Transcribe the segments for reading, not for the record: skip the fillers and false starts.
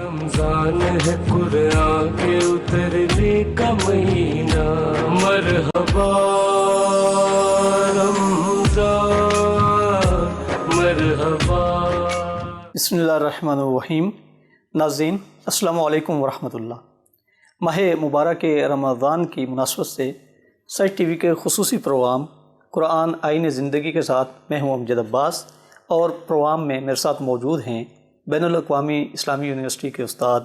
رمضان ہے قرآن کے اترنے کا مہینہ، مرحبا رمضان مرحبا۔ بسم اللہ الرحمن الرحیم۔ ناظرین السلام علیکم ورحمۃ اللہ۔ ماہ مبارک رمضان کی مناسبت سے سچ ٹی وی کے خصوصی پروگرام قرآن آئین زندگی کے ساتھ میں ہوں امجد عباس، اور پروگرام میں میرے ساتھ موجود ہیں بین الاقوامی اسلامی یونیورسٹی کے استاد،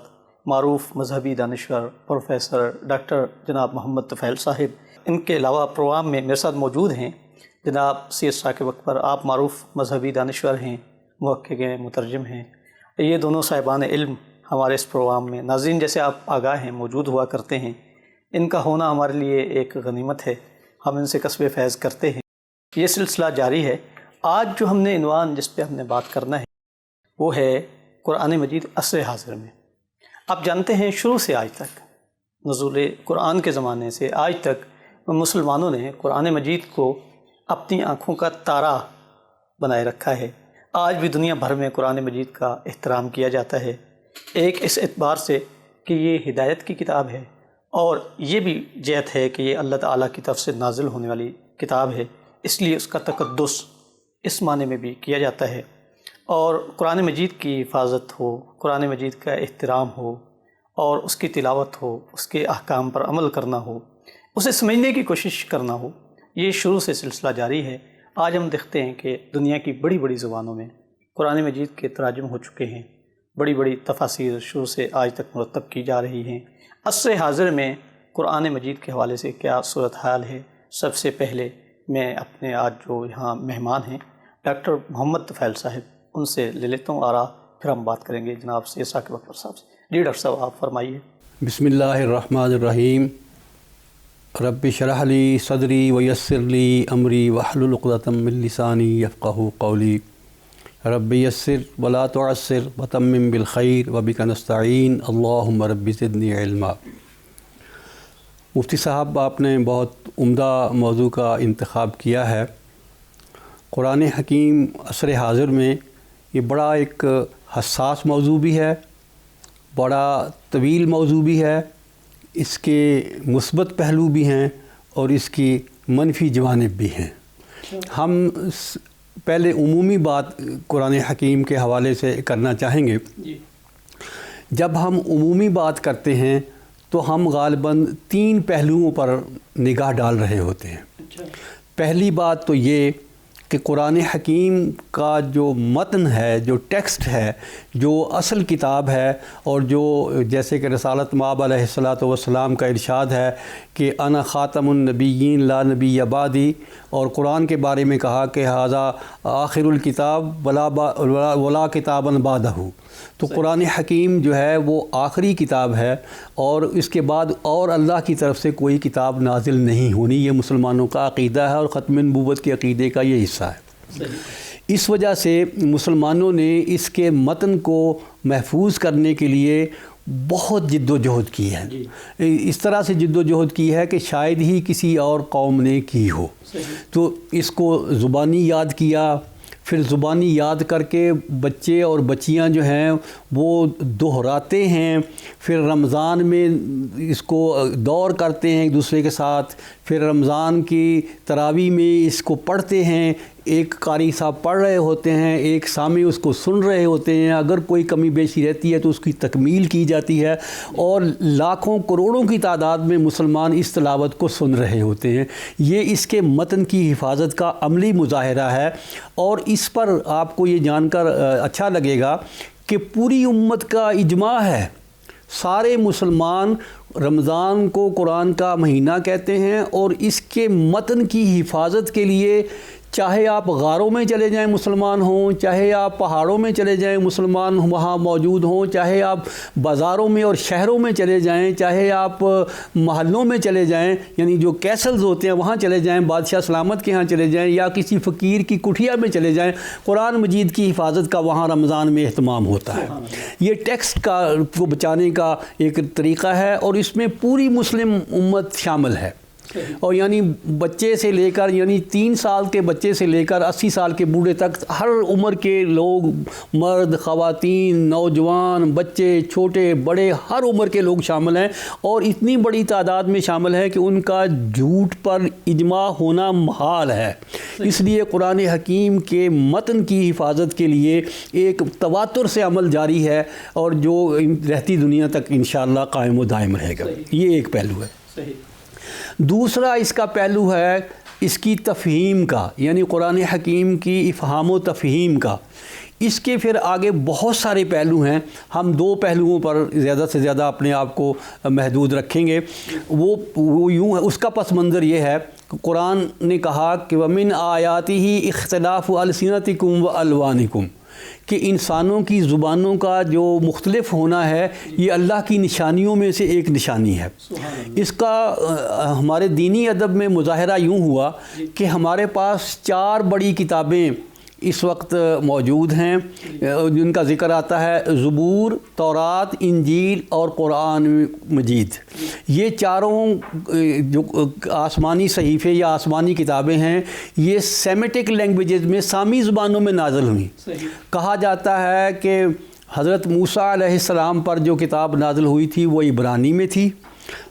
معروف مذہبی دانشور پروفیسر ڈاکٹر جناب محمد طفیل صاحب۔ ان کے علاوہ پروگرام میں میرے ساتھ موجود ہیں جناب سید ثاقب اکبر، آپ معروف مذہبی دانشور ہیں، محقق ہیں، مترجم ہیں۔ یہ دونوں صاحبان علم ہمارے اس پروگرام میں، ناظرین جیسے آپ آگاہ ہیں، موجود ہوا کرتے ہیں۔ ان کا ہونا ہمارے لیے ایک غنیمت ہے، ہم ان سے کسب فیض کرتے ہیں۔ یہ سلسلہ جاری ہے۔ آج جو ہم نے عنوان جس پہ ہم نے بات کرنا ہے وہ ہے قرآن مجید عصر حاضر میں۔ آپ جانتے ہیں شروع سے آج تک، نزول قرآن کے زمانے سے آج تک مسلمانوں نے قرآن مجید کو اپنی آنکھوں کا تارا بنائے رکھا ہے۔ آج بھی دنیا بھر میں قرآن مجید کا احترام کیا جاتا ہے، ایک اس اعتبار سے کہ یہ ہدایت کی کتاب ہے، اور یہ بھی جہت ہے کہ یہ اللہ تعالیٰ کی طرف سے نازل ہونے والی کتاب ہے، اس لیے اس کا تقدس اس معنی میں بھی کیا جاتا ہے۔ اور قرآن مجید کی حفاظت ہو، قرآن مجید کا احترام ہو، اور اس کی تلاوت ہو، اس کے احکام پر عمل کرنا ہو، اسے سمجھنے کی کوشش کرنا ہو، یہ شروع سے سلسلہ جاری ہے۔ آج ہم دیکھتے ہیں کہ دنیا کی بڑی بڑی زبانوں میں قرآن مجید کے تراجم ہو چکے ہیں، بڑی بڑی تفاسیر شروع سے آج تک مرتب کی جا رہی ہیں۔ عصر حاضر میں قرآن مجید کے حوالے سے کیا صورتحال ہے؟ سب سے پہلے میں اپنے آج جو یہاں مہمان ہیں ڈاکٹر محمد طفیل صاحب، ان سے لے لیتا ہوں آراء، پھر ہم بات کریں گے جناب سید ثاقب اکبر صاحب سے۔ جی ڈاکٹر صاحب آپ فرمائیے۔ بسم اللہ الرحمن الرحیم۔ رب اشرح لی صدری ویسر لی امری واحلل عقدۃ من لسانی یفقہوا قولی۔ رب یسر ولا تعسر وتمم بالخیر وبک نستعین اللہم رب زدنی علما۔ مفتی صاحب، آپ نے بہت عمدہ موضوع کا انتخاب کیا ہے۔ قرآن حکیم عصر حاضر میں یہ بڑا ایک حساس موضوع بھی ہے، بڑا طویل موضوع بھی ہے، اس کے مثبت پہلو بھی ہیں اور اس کی منفی جوانب بھی ہیں۔ ہم پہلے عمومی بات قرآن حکیم کے حوالے سے کرنا چاہیں گے۔ جب ہم عمومی بات کرتے ہیں تو ہم غالباً 3 پہلوؤں پر نگاہ ڈال رہے ہوتے ہیں۔ پہلی بات تو یہ کہ قرآن حکیم کا جو متن ہے، جو ٹیکسٹ ہے، جو اصل کتاب ہے، اور جو جیسے کہ رسالت مآب علیہ الصلاۃ والسلام کا ارشاد ہے کہ انا خاتم النبیین لا نبی بعدی، اور قرآن کے بارے میں کہا کہ ھذا آخر الکتاب ولا کتابا بعدہ، تو قرآن حکیم جو ہے وہ آخری کتاب ہے، اور اس کے بعد اور اللہ کی طرف سے کوئی کتاب نازل نہیں ہونی۔ یہ مسلمانوں کا عقیدہ ہے اور ختم نبوت کے عقیدے کا یہ حصہ ہے۔ اس وجہ سے مسلمانوں نے اس کے متن کو محفوظ کرنے کے لیے بہت جد و جہد کی ہے۔ اس طرح سے جد و جہد کی ہے کہ شاید ہی کسی اور قوم نے کی ہو۔ تو اس کو زبانی یاد کیا، پھر زبانی یاد کر کے بچے اور بچیاں جو ہیں وہ دہراتے ہیں، پھر رمضان میں اس کو دور کرتے ہیں ایک دوسرے کے ساتھ، پھر رمضان کی تراویح میں اس کو پڑھتے ہیں، ایک قاری صاحب پڑھ رہے ہوتے ہیں، ایک سامع اس کو سن رہے ہوتے ہیں، اگر کوئی کمی بیشی رہتی ہے تو اس کی تکمیل کی جاتی ہے، اور لاکھوں کروڑوں کی تعداد میں مسلمان اس تلاوت کو سن رہے ہوتے ہیں۔ یہ اس کے متن کی حفاظت کا عملی مظاہرہ ہے، اور اس پر آپ کو یہ جان کر اچھا لگے گا کہ پوری امت کا اجماع ہے۔ سارے مسلمان رمضان کو قرآن کا مہینہ کہتے ہیں، اور اس کے متن کی حفاظت کے لیے چاہے آپ غاروں میں چلے جائیں مسلمان ہوں، چاہے آپ پہاڑوں میں چلے جائیں مسلمان وہاں موجود ہوں، چاہے آپ بازاروں میں اور شہروں میں چلے جائیں، چاہے آپ محلوں میں چلے جائیں، یعنی جو کیسلز ہوتے ہیں وہاں چلے جائیں، بادشاہ سلامت کے ہاں چلے جائیں، یا کسی فقیر کی کٹھیا میں چلے جائیں، قرآن مجید کی حفاظت کا وہاں رمضان میں اہتمام ہوتا ہے۔ یہ ٹیکسٹ کو بچانے کا ایک طریقہ ہے، اور اس میں پوری مسلم امت شامل ہے۔ اور یعنی بچے سے لے کر یعنی 3 سال کے بچے سے لے کر 80 سال کے بوڑھے تک ہر عمر کے لوگ، مرد، خواتین، نوجوان، بچے، چھوٹے بڑے، ہر عمر کے لوگ شامل ہیں، اور اتنی بڑی تعداد میں شامل ہے کہ ان کا جھوٹ پر اجماع ہونا محال ہے۔ اس لیے قرآن حکیم کے متن کی حفاظت کے لیے ایک تواتر سے عمل جاری ہے، اور جو رہتی دنیا تک انشاءاللہ قائم و دائم رہے گا۔ یہ ایک پہلو ہے۔ دوسرا اس کا پہلو ہے اس کی تفہیم کا، یعنی قرآن حکیم کی افہام و تفہیم کا۔ اس کے پھر آگے بہت سارے پہلو ہیں، ہم 2 پہلوؤں پر زیادہ سے زیادہ اپنے آپ کو محدود رکھیں گے۔ وہ یوں ہے، اس کا پس منظر یہ ہے، قرآن نے کہا کہ وَمِنْ آیَاتِهِ اخْتِلَافُ أَلْسِنَتِكُمْ وَأَلْوَانِكُمْ، کہ انسانوں کی زبانوں کا جو مختلف ہونا ہے یہ اللہ کی نشانیوں میں سے ایک نشانی ہے۔ اس کا ہمارے دینی ادب میں مظاہرہ یوں ہوا کہ ہمارے پاس 4 بڑی کتابیں اس وقت موجود ہیں جن کا ذکر آتا ہے، زبور، تورات، انجیل اور قرآن مجید۔ یہ چاروں جو آسمانی صحیفے یا آسمانی کتابیں ہیں، یہ سیمیٹک لینگویجز میں سامی زبانوں میں نازل ہوئیں۔ کہا جاتا ہے کہ حضرت موسیٰ علیہ السلام پر جو کتاب نازل ہوئی تھی وہ عبرانی میں تھی،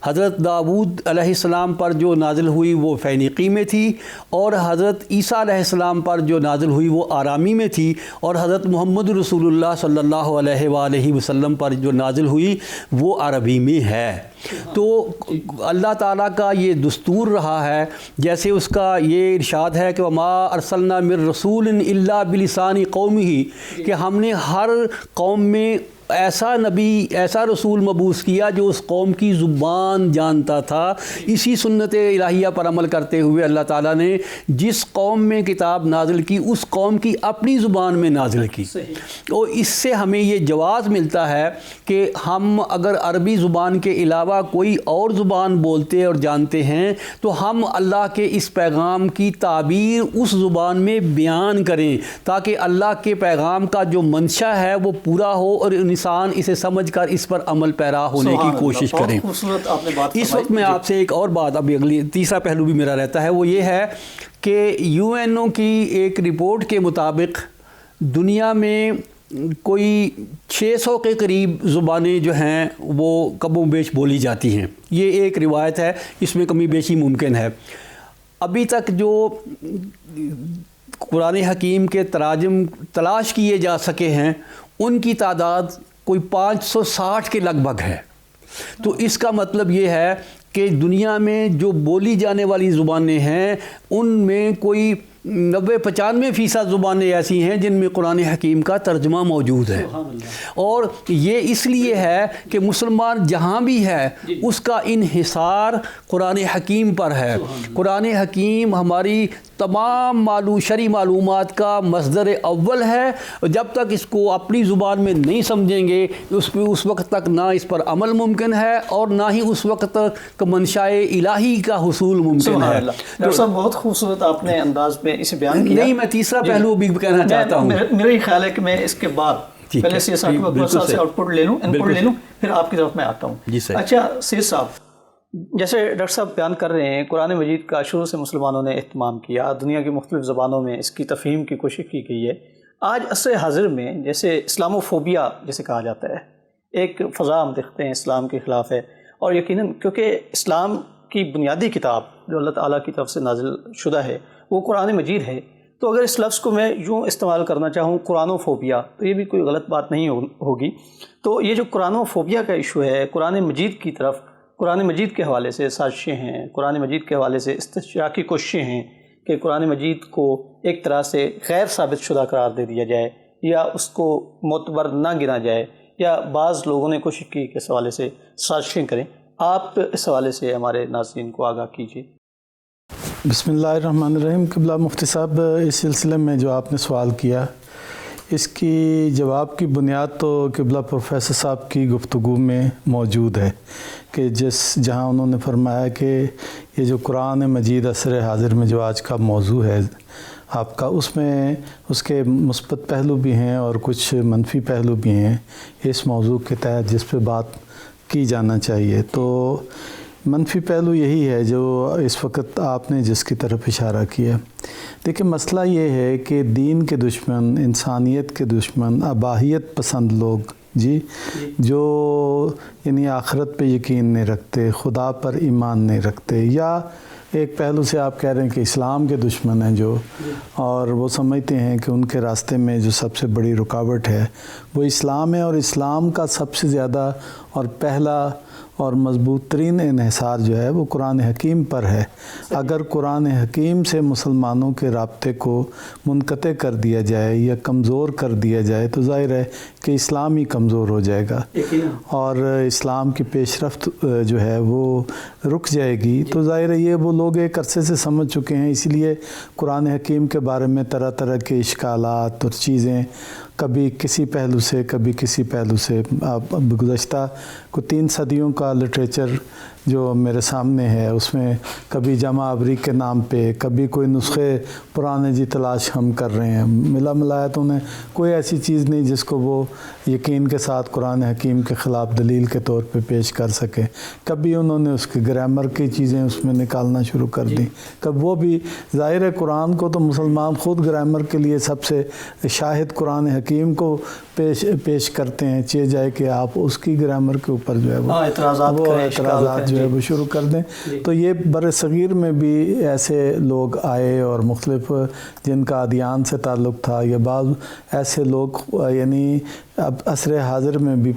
حضرت داؤد علیہ السلام پر جو نازل ہوئی وہ فینیقی میں تھی، اور حضرت عیسیٰ علیہ السلام پر جو نازل ہوئی وہ آرامی میں تھی، اور حضرت محمد رسول اللہ صلی اللہ علیہ وآلہ وسلم پر جو نازل ہوئی وہ عربی میں ہے۔ تو اللہ تعالیٰ کا یہ دستور رہا ہے، جیسے اس کا یہ ارشاد ہے کہ وَمَا أَرْسَلْنَا مِن رَسُولٍ إِلَّا بِلِسَانِ قَوْمِهِ، کہ ہم نے ہر قوم میں ایسا نبی، ایسا رسول مبعوث کیا جو اس قوم کی زبان جانتا تھا۔ اسی سنت الہیہ پر عمل کرتے ہوئے اللہ تعالیٰ نے جس قوم میں کتاب نازل کی اس قوم کی اپنی زبان میں نازل کی۔ اور اس سے ہمیں یہ جواز ملتا ہے کہ ہم اگر عربی زبان کے علاوہ کوئی اور زبان بولتے اور جانتے ہیں تو ہم اللہ کے اس پیغام کی تعبیر اس زبان میں بیان کریں، تاکہ اللہ کے پیغام کا جو منشا ہے وہ پورا ہو اور انسان اسے سمجھ کر اس پر عمل پیرا ہونے کی کوشش کریں۔ اس وقت میں آپ سے ایک اور بات، ابھی اگلی تیسرا پہلو بھی میرا رہتا ہے، وہ یہ ہے کہ UN کی ایک رپورٹ کے مطابق دنیا میں کوئی 600 کے قریب زبانیں جو ہیں وہ کم و بیش بولی جاتی ہیں۔ یہ ایک روایت ہے، اس میں کمی بیشی ممکن ہے۔ ابھی تک جو قرآن حکیم کے تراجم تلاش کیے جا سکے ہیں ان کی تعداد کوئی 560 کے لگ بھگ ہے۔ تو اس کا مطلب یہ ہے کہ دنیا میں جو بولی جانے والی زبانیں ہیں ان میں کوئی 90-95% زبانیں ایسی ہیں جن میں قرآن حکیم کا ترجمہ موجود ہے، اور یہ اس لیے ہے کہ مسلمان جہاں بھی ہے اس کا انحصار قرآن حکیم پر ہے۔ قرآن حکیم ہماری تمام شرعی معلومات کا مصدر اول ہے، جب تک اس کو اپنی زبان میں نہیں سمجھیں گے اس وقت تک نہ اس پر عمل ممکن ہے اور نہ ہی اس وقت تک منشاء الہی کا حصول ممکن ہے۔ ڈاکٹر صاحب بہت خوبصورت آپ نے انداز میں اسے بیان کیا۔ نہیں، میں تیسرا پہلو بھی کہنا چاہتا ہوں۔ میرا خیال ہے کہ میں اس کے بعد پہلے سید صاحب سے آؤٹ پٹ لے لوں پھر آپ کی طرف میں آتا ہوں۔ اچھا سید صاحب، جیسے ڈاکٹر صاحب بیان کر رہے ہیں قرآن مجید کا شروع سے مسلمانوں نے اہتمام کیا، دنیا کی مختلف زبانوں میں اس کی تفہیم کی کوشش کی گئی ہے۔ آج عصر حاضر میں جیسے اسلاموفوبیا جسے کہا جاتا ہے، ایک فضا ہم دیکھتے ہیں اسلام کے خلاف ہے، اور یقیناً کیونکہ اسلام کی بنیادی کتاب جو اللہ تعالیٰ کی طرف سے نازل شدہ ہے وہ قرآن مجید ہے، تو اگر اس لفظ کو میں یوں استعمال کرنا چاہوں قرآنوفوبیا، تو یہ بھی کوئی غلط بات نہیں ہوگی۔ تو یہ جو قرآنوفوبیا کا ایشو ہے، قرآن مجید کی طرف، قرآن مجید کے حوالے سے سازشیں ہیں، قرآن مجید کے حوالے سے استشراقی کوششیں ہیں کہ قرآن مجید کو ایک طرح سے غیر ثابت شدہ قرار دے دیا جائے یا اس کو معتبر نہ گنا جائے، یا بعض لوگوں نے کوشش کی کہ اس حوالے سے سازشیں کریں۔ آپ اس حوالے سے ہمارے ناظرین کو آگاہ کیجیے۔ بسم اللہ الرحمن الرحیم۔ قبلہ مفتی صاحب، اس سلسلے میں جو آپ نے سوال کیا اس کی جواب کی بنیاد تو قبلہ پروفیسر صاحب کی گفتگو میں موجود ہے کہ جہاں انہوں نے فرمایا کہ یہ جو قرآن مجید عصر حاضر میں جو آج کا موضوع ہے آپ کا، اس میں اس کے مثبت پہلو بھی ہیں اور کچھ منفی پہلو بھی ہیں اس موضوع کے تحت جس پہ بات کی جانا چاہیے۔ تو منفی پہلو یہی ہے جو اس وقت آپ نے جس کی طرف اشارہ کیا. دیکھیں مسئلہ یہ ہے کہ دین کے دشمن، انسانیت کے دشمن، اباہیت پسند لوگ جی جو یعنی آخرت پہ یقین نہیں رکھتے، خدا پر ایمان نہیں رکھتے، یا ایک پہلو سے آپ کہہ رہے ہیں کہ اسلام کے دشمن ہیں جو، اور وہ سمجھتے ہیں کہ ان کے راستے میں جو سب سے بڑی رکاوٹ ہے وہ اسلام ہے، اور اسلام کا سب سے زیادہ اور پہلا اور مضبوط ترین انحصار جو ہے وہ قرآن حکیم پر ہے. اگر قرآن حکیم سے مسلمانوں کے رابطے کو منقطع کر دیا جائے یا کمزور کر دیا جائے تو ظاہر ہے کہ اسلام ہی کمزور ہو جائے گا اور اسلام کی پیش رفت جو ہے وہ رک جائے گی. تو ظاہر ہے یہ وہ لوگ ایک عرصے سے سمجھ چکے ہیں، اسی لیے قرآن حکیم کے بارے میں طرح طرح کے اشکالات اور چیزیں کبھی کسی پہلو سے کبھی کسی پہلو سے. گزشتہ کو 3 صدیوں کا لٹریچر جو میرے سامنے ہے اس میں کبھی جمع آوری کے نام پہ، کبھی کوئی نسخے پرانے جی تلاش ہم کر رہے ہیں، ملایا تو انہیں کوئی ایسی چیز نہیں جس کو وہ یقین کے ساتھ قرآن حکیم کے خلاف دلیل کے طور پہ پیش کر سکے. کبھی انہوں نے اس کی گرامر کی چیزیں اس میں نکالنا شروع کر دیں، کب وہ بھی ظاہر ہے قرآن کو تو مسلمان خود گرامر کے لیے سب سے شاہد قرآن حکیم کو پیش کرتے ہیں، چاہے جائے کہ آپ اس کی گرامر کے اوپر جو ہے وہ اعتراضات جو ہے وہ شروع کر دیں. تو یہ بر صغیر میں بھی ایسے لوگ آئے اور مختلف جن کا ادیان سے تعلق تھا، یا بعض ایسے لوگ یعنی اب عصر حاضر میں بھی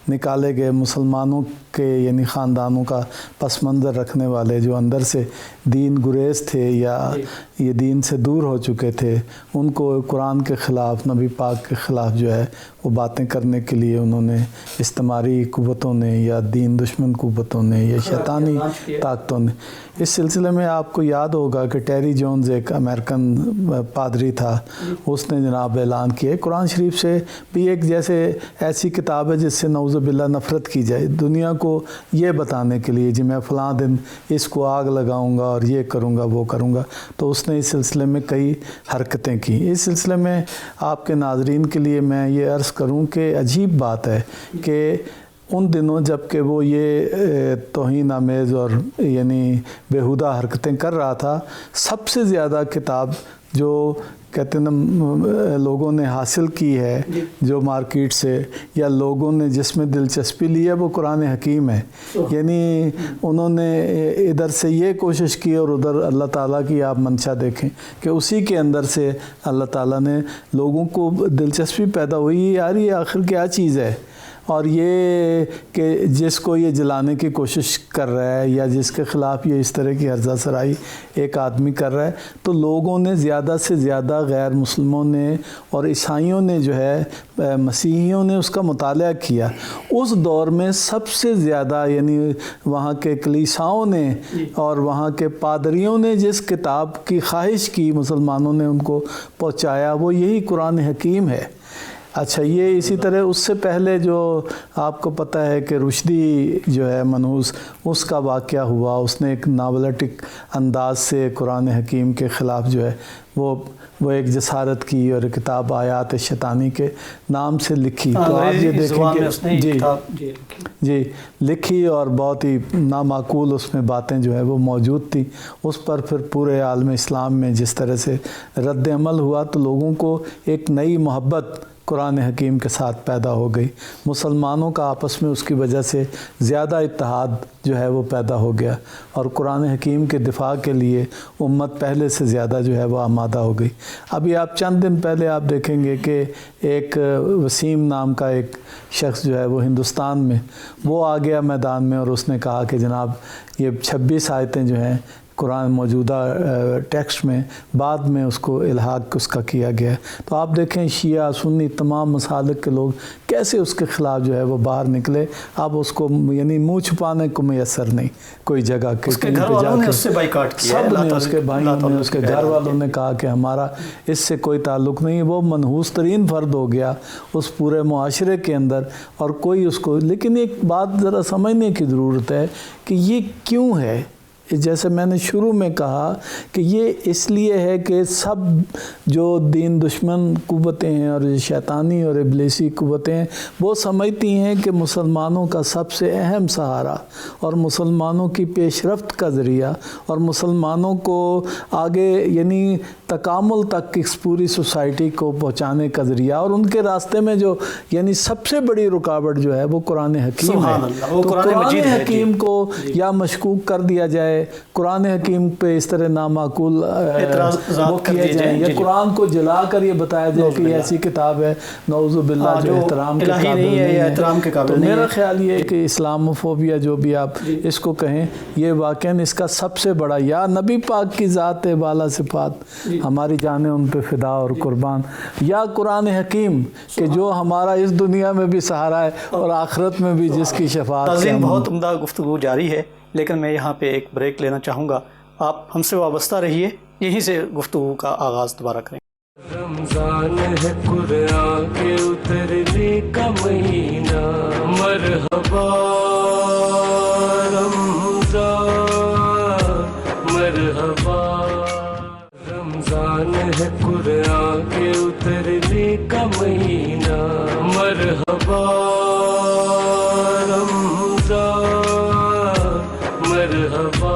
نکالے گئے مسلمانوں کے یعنی خاندانوں کا پس منظر رکھنے والے جو اندر سے دین گریز تھے یا یہ دین سے دور ہو چکے تھے، ان کو قرآن کے خلاف، نبی پاک کے خلاف جو ہے وہ باتیں کرنے کے لیے انہوں نے استعماری قوتوں نے یا دین دشمن قوتوں نے یا شیطانی طاقتوں نے. اس سلسلے میں آپ کو یاد ہوگا کہ ٹیری جونز ایک امریکن پادری تھا، اس نے جناب اعلان کیا قرآن شریف سے بھی ایک جیسے ایسی کتاب ہے جس سے نعوذ باللہ نفرت کی جائے، دنیا کو یہ بتانے کے لیے جی میں فلاں دن اس کو آگ لگاؤں گا اور یہ کروں گا وہ کروں گا. تو اس نے اس سلسلے میں کئی حرکتیں کی. اس سلسلے میں آپ کے ناظرین کے لیے میں یہ عرض کروں کہ عجیب بات ہے کہ ان دنوں جب کہ وہ یہ توہین آمیز اور یعنی بیہودہ حرکتیں کر رہا تھا، سب سے زیادہ کتاب جو کہتے ہیں نا لوگوں نے حاصل کی ہے جو مارکیٹ سے یا لوگوں نے جس میں دلچسپی لی ہے وہ قرآن حکیم ہے. یعنی انہوں نے ادھر سے یہ کوشش کی اور ادھر اللہ تعالیٰ کی آپ منشا دیکھیں کہ اسی کے اندر سے اللہ تعالیٰ نے لوگوں کو دلچسپی پیدا ہوئی، یار یہ آخر کیا چیز ہے، اور یہ کہ جس کو یہ جلانے کی کوشش کر رہا ہے یا جس کے خلاف یہ اس طرح کی ہرزہ سرائی ایک آدمی کر رہا ہے. تو لوگوں نے زیادہ سے زیادہ غیر مسلموں نے اور عیسائیوں نے جو ہے مسیحیوں نے اس کا مطالعہ کیا. اس دور میں سب سے زیادہ یعنی وہاں کے کلیساؤں نے اور وہاں کے پادریوں نے جس کتاب کی خواہش کی مسلمانوں نے ان کو پہنچایا وہ یہی قرآن حکیم ہے. اچھا یہ اسی طرح اس سے پہلے جو آپ کو پتہ ہے کہ رشدی جو ہے منحوس، اس کا واقعہ ہوا، اس نے ایک ناولٹک انداز سے قرآن حکیم کے خلاف جو ہے وہ ایک جسارت کی اور کتاب آیات شیطانی کے نام سے لکھی. تو آپ یہ دیکھیں کہ جی لکھی اور بہت ہی نامعقول اس میں باتیں جو ہے وہ موجود تھیں. اس پر پھر پورے عالم اسلام میں جس طرح سے رد عمل ہوا تو لوگوں کو ایک نئی محبت قرآن حکیم کے ساتھ پیدا ہو گئی. مسلمانوں کا آپس میں اس کی وجہ سے زیادہ اتحاد جو ہے وہ پیدا ہو گیا اور قرآن حکیم کے دفاع کے لیے امت پہلے سے زیادہ جو ہے وہ آمادہ ہو گئی. ابھی آپ چند دن پہلے آپ دیکھیں گے کہ ایک وسیم نام کا ایک شخص جو ہے وہ ہندوستان میں وہ آ گیا میدان میں اور اس نے کہا کہ جناب یہ 26 آیتیں جو ہیں قرآن موجودہ ٹیکسٹ میں بعد میں اس کو الحاق اس کا کیا گیا ہے. تو آپ دیکھیں شیعہ سنی تمام مسالک کے لوگ کیسے اس کے خلاف جو ہے وہ باہر نکلے. اب اس کو یعنی منہ چھپانے کو میسر نہیں کوئی جگہ کے گھر والوں نے اس سے بائیکاٹ کیا، سب نے اس کے بھائیوں نے اس کے گھر والوں نے کہا کہ ہمارا اس سے کوئی تعلق نہیں. وہ منحوس ترین فرد ہو گیا اس پورے معاشرے کے اندر اور کوئی اس کو. لیکن ایک بات ذرا سمجھنے کی ضرورت ہے کہ یہ کیوں ہے. جیسے میں نے شروع میں کہا کہ یہ اس لیے ہے کہ سب جو دین دشمن قوتیں ہیں اور شیطانی اور ابلیسی قوتیں ہیں وہ سمجھتی ہیں کہ مسلمانوں کا سب سے اہم سہارا اور مسلمانوں کی پیش رفت کا ذریعہ اور مسلمانوں کو آگے یعنی تکامل تک اس پوری سوسائٹی کو پہنچانے کا ذریعہ، اور ان کے راستے میں جو یعنی سب سے بڑی رکاوٹ جو ہے وہ قرآن حکیم ہے۔ سبحان اللہ، وہ تو قرآن مجید ہے۔ حکیم کو یا مشکوک کر دیا جائے، قرآن حکیم پہ اس طرح نامعقول وہ کیے جائیں، یا قرآن کو جلا کر یہ بتایا جائے کہ یہ ایسی کتاب ہے نعوذ باللہ جو احترام کے قابل نہیں ہے، احترام کے قابل نہیں ہے۔ میرا خیال یہ ہے کہ اسلاموفوبیا جو بھی آپ اس کو کہیں، یہ واقعاً اس کا سب سے بڑا، یا نبی پاک کی ذات بالا صفات ہماری جانیں ان پہ فدا اور قربان، یا قرآن حکیم کہ جو ہمارا اس دنیا میں بھی سہارا ہے اور آخرت میں بھی جس کی شفاعت۔ ناظرین، بہت عمدہ گفتگو جاری ہے، لیکن میں یہاں پہ ایک بریک لینا چاہوں گا۔ آپ ہم سے وابستہ رہیے، یہیں سے گفتگو کا آغاز دوبارہ کریں۔ رمضان ہے قرآن کے اترنے کا مہینہ، مرحبا رمضان مرحبا، رمضان ہے قرآن کے اترنے کا مہینہ، مرحبا رمضان مرحبا۔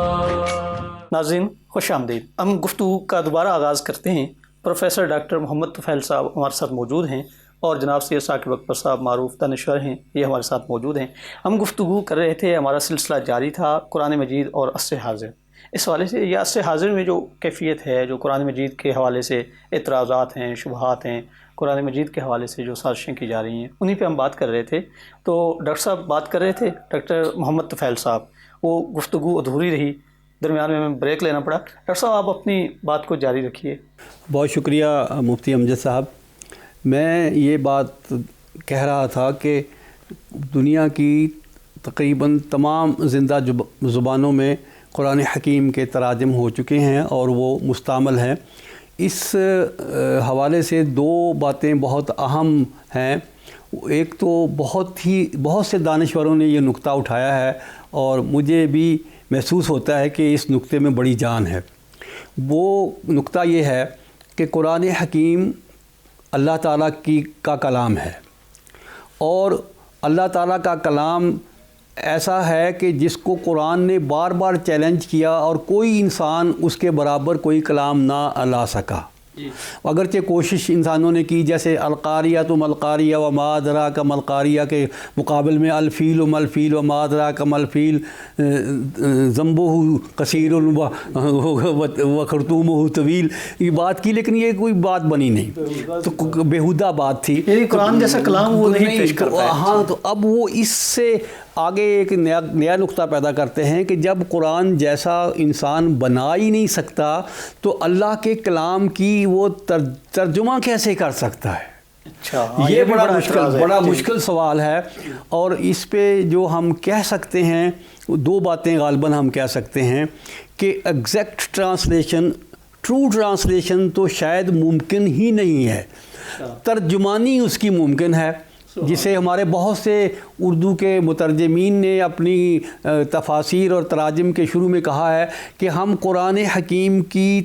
ناظرین خوش آمدید۔ ہم گفتگو کا دوبارہ آغاز کرتے ہیں۔ پروفیسر ڈاکٹر محمد طفیل صاحب ہمارے ساتھ موجود ہیں، اور جناب سید ثاقب اکبر صاحب معروف دانشور ہیں، یہ ہمارے ساتھ موجود ہیں۔ ہم گفتگو کر رہے تھے، ہمارا سلسلہ جاری تھا قرآن مجید اور عصر حاضر۔ اس حوالے سے یہ عصر حاضر میں جو کیفیت ہے، جو قرآن مجید کے حوالے سے اعتراضات ہیں، شبہات ہیں، قرآن مجید کے حوالے سے جو سازشیں کی جا رہی ہیں، انہی پہ ہم بات کر رہے تھے۔ تو ڈاکٹر صاحب بات کر رہے تھے، ڈاکٹر محمد طفیل صاحب، وہ گفتگو ادھوری رہی، درمیان میں ہمیں بریک لینا پڑا۔ ڈاکٹر صاحب آپ اپنی بات کو جاری رکھیے۔ بہت شکریہ مفتی امجد صاحب۔ میں یہ بات کہہ رہا تھا کہ دنیا کی تقریباً تمام زندہ زبانوں میں قرآن حکیم کے تراجم ہو چکے ہیں اور وہ مستعمل ہیں۔ اس حوالے سے دو باتیں بہت اہم ہیں۔ ایک تو بہت سے دانشوروں نے یہ نقطہ اٹھایا ہے اور مجھے بھی محسوس ہوتا ہے کہ اس نقطے میں بڑی جان ہے۔ وہ نقطہ یہ ہے کہ قرآن حکیم اللہ تعالیٰ کا کلام ہے، اور اللہ تعالیٰ کا کلام ایسا ہے کہ جس کو قرآن نے بار بار چیلنج کیا اور کوئی انسان اس کے برابر کوئی کلام نہ لا سکا۔ اگرچہ کوشش انسانوں نے کی، جیسے القاریہ تو ملقاریہ و ما ادراک ملقاریہ کے مقابل میں الفیل و ملفیل و ما ادراک ملفیل ذنبہ کثیر و خرطومہ طویل، یہ بات کی، لیکن یہ کوئی بات بنی نہیں، تو بیہودہ بات تھی۔ یعنی قرآن جیسا کلام وہ نہیں پیش کر پایا۔ ہاں، تو اب وہ اس سے آگے ایک نیا نقطہ پیدا کرتے ہیں کہ جب قرآن جیسا انسان بنا ہی نہیں سکتا تو اللہ کے کلام کی وہ ترجمہ کیسے کر سکتا ہے؟ اچھا، یہ بڑا مشکل سوال ہے، اور اس پہ جو ہم کہہ سکتے ہیں دو باتیں غالباً ہم کہہ سکتے ہیں کہ ایگزیکٹ ٹرانسلیشن، ٹرو ٹرانسلیشن تو شاید ممکن ہی نہیں ہے، ترجمانی اس کی ممکن ہے، جسے ہمارے بہت سے اردو کے مترجمین نے اپنی تفاسیر اور تراجم کے شروع میں کہا ہے کہ ہم قرآن حکیم کی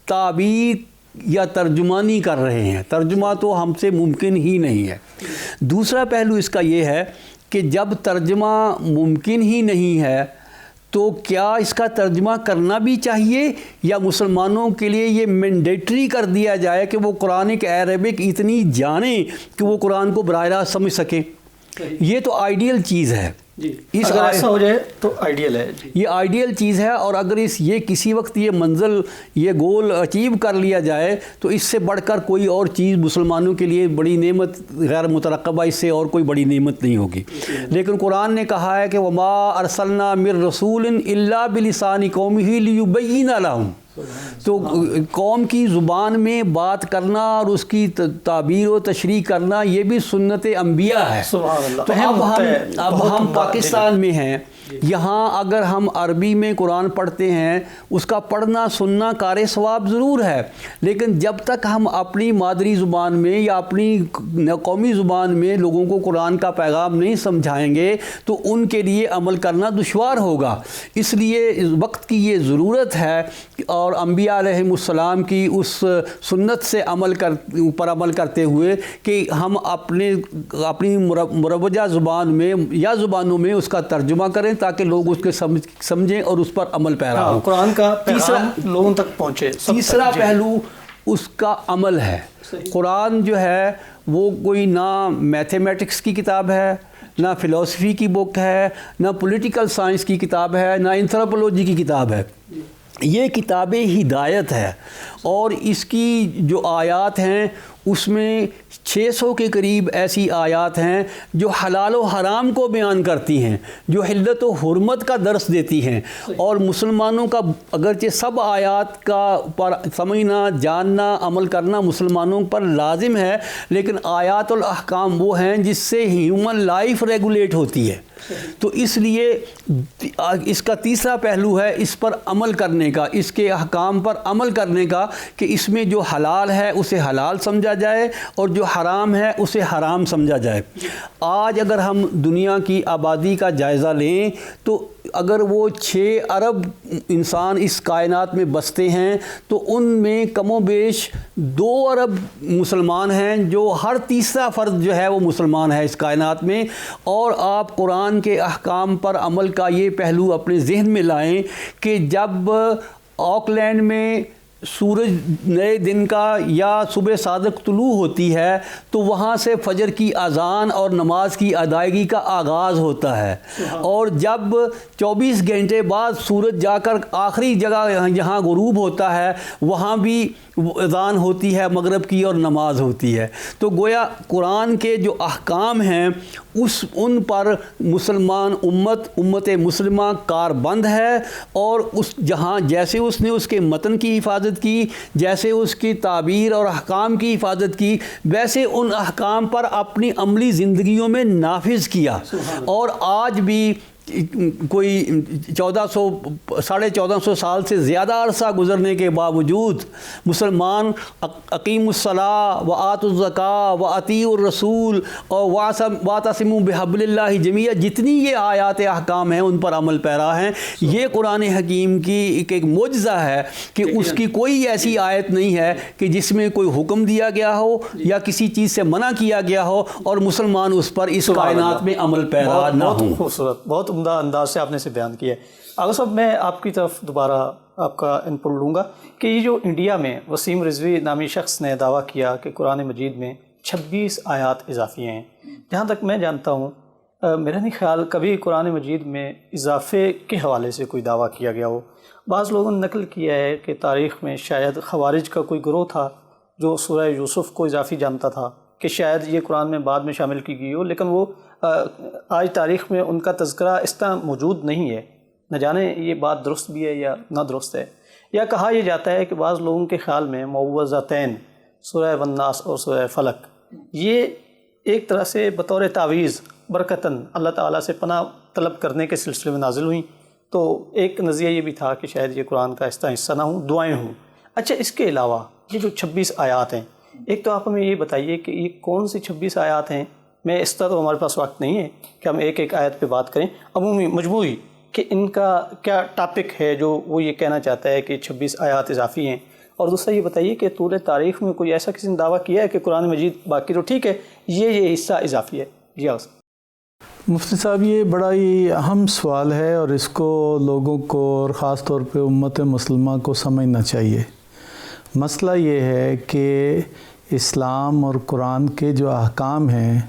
تعبیر یا ترجمانی کر رہے ہیں، ترجمہ تو ہم سے ممکن ہی نہیں ہے۔ دوسرا پہلو اس کا یہ ہے کہ جب ترجمہ ممکن ہی نہیں ہے تو کیا اس کا ترجمہ کرنا بھی چاہیے، یا مسلمانوں کے لیے یہ مینڈیٹری کر دیا جائے کہ وہ قرآن کے عربک اتنی جانیں کہ وہ قرآن کو براہ راست سمجھ سکیں؟ یہ تو آئیڈیل چیز ہے، اگر ایسا ہو جائے تو آئیڈیل ہے، یہ آئیڈیل چیز ہے، اور اگر یہ کسی وقت یہ منزل، یہ گول اچیو کر لیا جائے تو اس سے بڑھ کر کوئی اور چیز مسلمانوں کے لیے بڑی نعمت غیر مترقبہ، اس سے اور کوئی بڑی نعمت نہیں ہوگی۔ لیکن قرآن نے کہا ہے کہ وما ارسلنا من رسول الا بلسان قومہ لیبین لہم، تو قوم کی زبان میں بات کرنا اور اس کی تعبیر و تشریح کرنا یہ بھی سنت انبیاء ہے۔ سبحان اللہ۔ تو اب ہم پاکستان میں ہیں، یہاں اگر ہم عربی میں قرآن پڑھتے ہیں اس کا پڑھنا سننا کار ثواب ضرور ہے، لیکن جب تک ہم اپنی مادری زبان میں یا اپنی قومی زبان میں لوگوں کو قرآن کا پیغام نہیں سمجھائیں گے تو ان کے لیے عمل کرنا دشوار ہوگا۔ اس لیے اس وقت کی یہ ضرورت ہے اور انبیاء علیہم السلام کی اس سنت سے عمل کرتے ہوئے کہ ہم اپنی مروجہ زبان میں یا زبانوں میں اس کا ترجمہ کریں تاکہ لوگ اس کے سمجھیں اور اس پر عمل پیرا ہوں، قرآن کا پیغام لوگوں تک پہنچے۔ تیسرا پہلو اس کا عمل ہے۔ قرآن جو ہے وہ کوئی نہ میتھمیٹکس کی کتاب ہے، نہ فلسفی کی بک ہے، نہ پولیٹیکل سائنس کی کتاب ہے، نہ اینتھروپولوجی کی کتاب ہے۔ یہ کتاب ہدایت ہے، اور اس کی جو آیات ہیں اس میں 600 کے قریب ایسی آیات ہیں جو حلال و حرام کو بیان کرتی ہیں، جو حلت و حرمت کا درس دیتی ہیں، اور مسلمانوں کا اگرچہ سب آیات کا پر سمجھنا جاننا عمل کرنا مسلمانوں پر لازم ہے، لیکن آیات الاحکام وہ ہیں جس سے ہیومن لائف ریگولیٹ ہوتی ہے۔ تو اس لیے اس کا تیسرا پہلو ہے اس پر عمل کرنے کا، اس کے احکام پر عمل کرنے کا، کہ اس میں جو حلال ہے اسے حلال سمجھا جائے اور جو حرام ہے اسے حرام سمجھا جائے۔ آج اگر ہم دنیا کی آبادی کا جائزہ لیں تو اگر وہ 6 ارب انسان اس کائنات میں بستے ہیں تو ان میں کم و بیش 2 ارب مسلمان ہیں، جو ہر تیسرا فرد جو ہے وہ مسلمان ہے اس کائنات میں۔ اور آپ قرآن کے احکام پر عمل کا یہ پہلو اپنے ذہن میں لائیں کہ جب آکلینڈ میں سورج نئے دن کا یا صبح صادق طلوع ہوتی ہے تو وہاں سے فجر کی اذان اور نماز کی ادائیگی کا آغاز ہوتا ہے، اور جب 24 گھنٹے بعد سورج جا کر آخری جگہ جہاں غروب ہوتا ہے وہاں بھی اذان ہوتی ہے مغرب کی اور نماز ہوتی ہے۔ تو گویا قرآن کے جو احکام ہیں ان پر مسلمان امت مسلمہ کاربند ہے، اور جہاں جیسے اس نے اس کے متن کی حفاظت کی، جیسے اس کی تعبیر اور احکام کی حفاظت کی، ویسے ان احکام پر اپنی عملی زندگیوں میں نافذ کیا۔ اور آج بھی کوئی 1450 سال سے زیادہ عرصہ گزرنے کے باوجود مسلمان اقیموا الصلاۃ وآتوا الزکاۃ وأطیعوا الرسول اور واعتصموا بحبل اللہ جمیعا، جتنی یہ آیات احکام ہیں ان پر عمل پیرا ہیں۔ یہ قرآن حکیم کی ایک معجزہ ہے کہ اس کی کوئی ایسی آیت نہیں ہے کہ جس میں کوئی حکم دیا گیا ہو یا کسی چیز سے منع کیا گیا ہو اور مسلمان اس پر اس کائنات میں عمل پیرا نہ ہوں۔ بہت خوبصورت، بہت عمدہ انداز سے آپ نے اسے بیان کیا ہے۔ آغا صاحب، میں آپ کی طرف دوبارہ آپ کا انپٹ لوں گا کہ یہ جو انڈیا میں وسیم رضوی نامی شخص نے دعویٰ کیا کہ قرآن مجید میں 26 آیات اضافی ہیں، جہاں تک میں جانتا ہوں میرا نہیں خیال کبھی قرآن مجید میں اضافے کے حوالے سے کوئی دعویٰ کیا گیا ہو۔ بعض لوگوں نے نقل کیا ہے کہ تاریخ میں شاید خوارج کا کوئی گروہ تھا جو سورہ یوسف کو اضافی جانتا تھا کہ شاید یہ قرآن میں بعد میں شامل کی گئی ہو، لیکن وہ آج تاریخ میں ان کا تذکرہ اس طرح موجود نہیں ہے۔ نہ جانے یہ بات درست بھی ہے یا نہ درست ہے۔ یا کہا یہ جاتا ہے کہ بعض لوگوں کے خیال میں معوذتین سورہ والناس اور سورہ فلق یہ ایک طرح سے بطور تعویذ برکتاً اللہ تعالیٰ سے پناہ طلب کرنے کے سلسلے میں نازل ہوئیں۔ تو ایک نظریہ یہ بھی تھا کہ شاید یہ قرآن کا اس طرح حصہ نہ ہوں، دعائیں ہوں۔ اچھا، اس کے علاوہ یہ جو 26 آیات ہیں، ایک تو آپ ہمیں یہ بتائیے کہ یہ کون سی 26 آیات ہیں؟ میں اس طرح تو ہمارے پاس وقت نہیں ہے کہ ہم ایک ایک آیت پہ بات کریں، عمومی مجموعی کہ ان کا کیا ٹاپک ہے جو وہ یہ کہنا چاہتا ہے کہ 26 آیات اضافی ہیں۔ اور دوسرا یہ بتائیے کہ طول تاریخ میں کوئی ایسا کسی نے دعویٰ کیا ہے کہ قرآن مجید باقی تو ٹھیک ہے، یہ حصہ اضافی ہے؟ جی ہاں مفتی صاحب، یہ بڑا ہی اہم سوال ہے اور اس کو لوگوں کو اور خاص طور پہ امت مسلمہ کو سمجھنا چاہیے۔ مسئلہ یہ ہے کہ اسلام اور قرآن کے جو احکام ہیں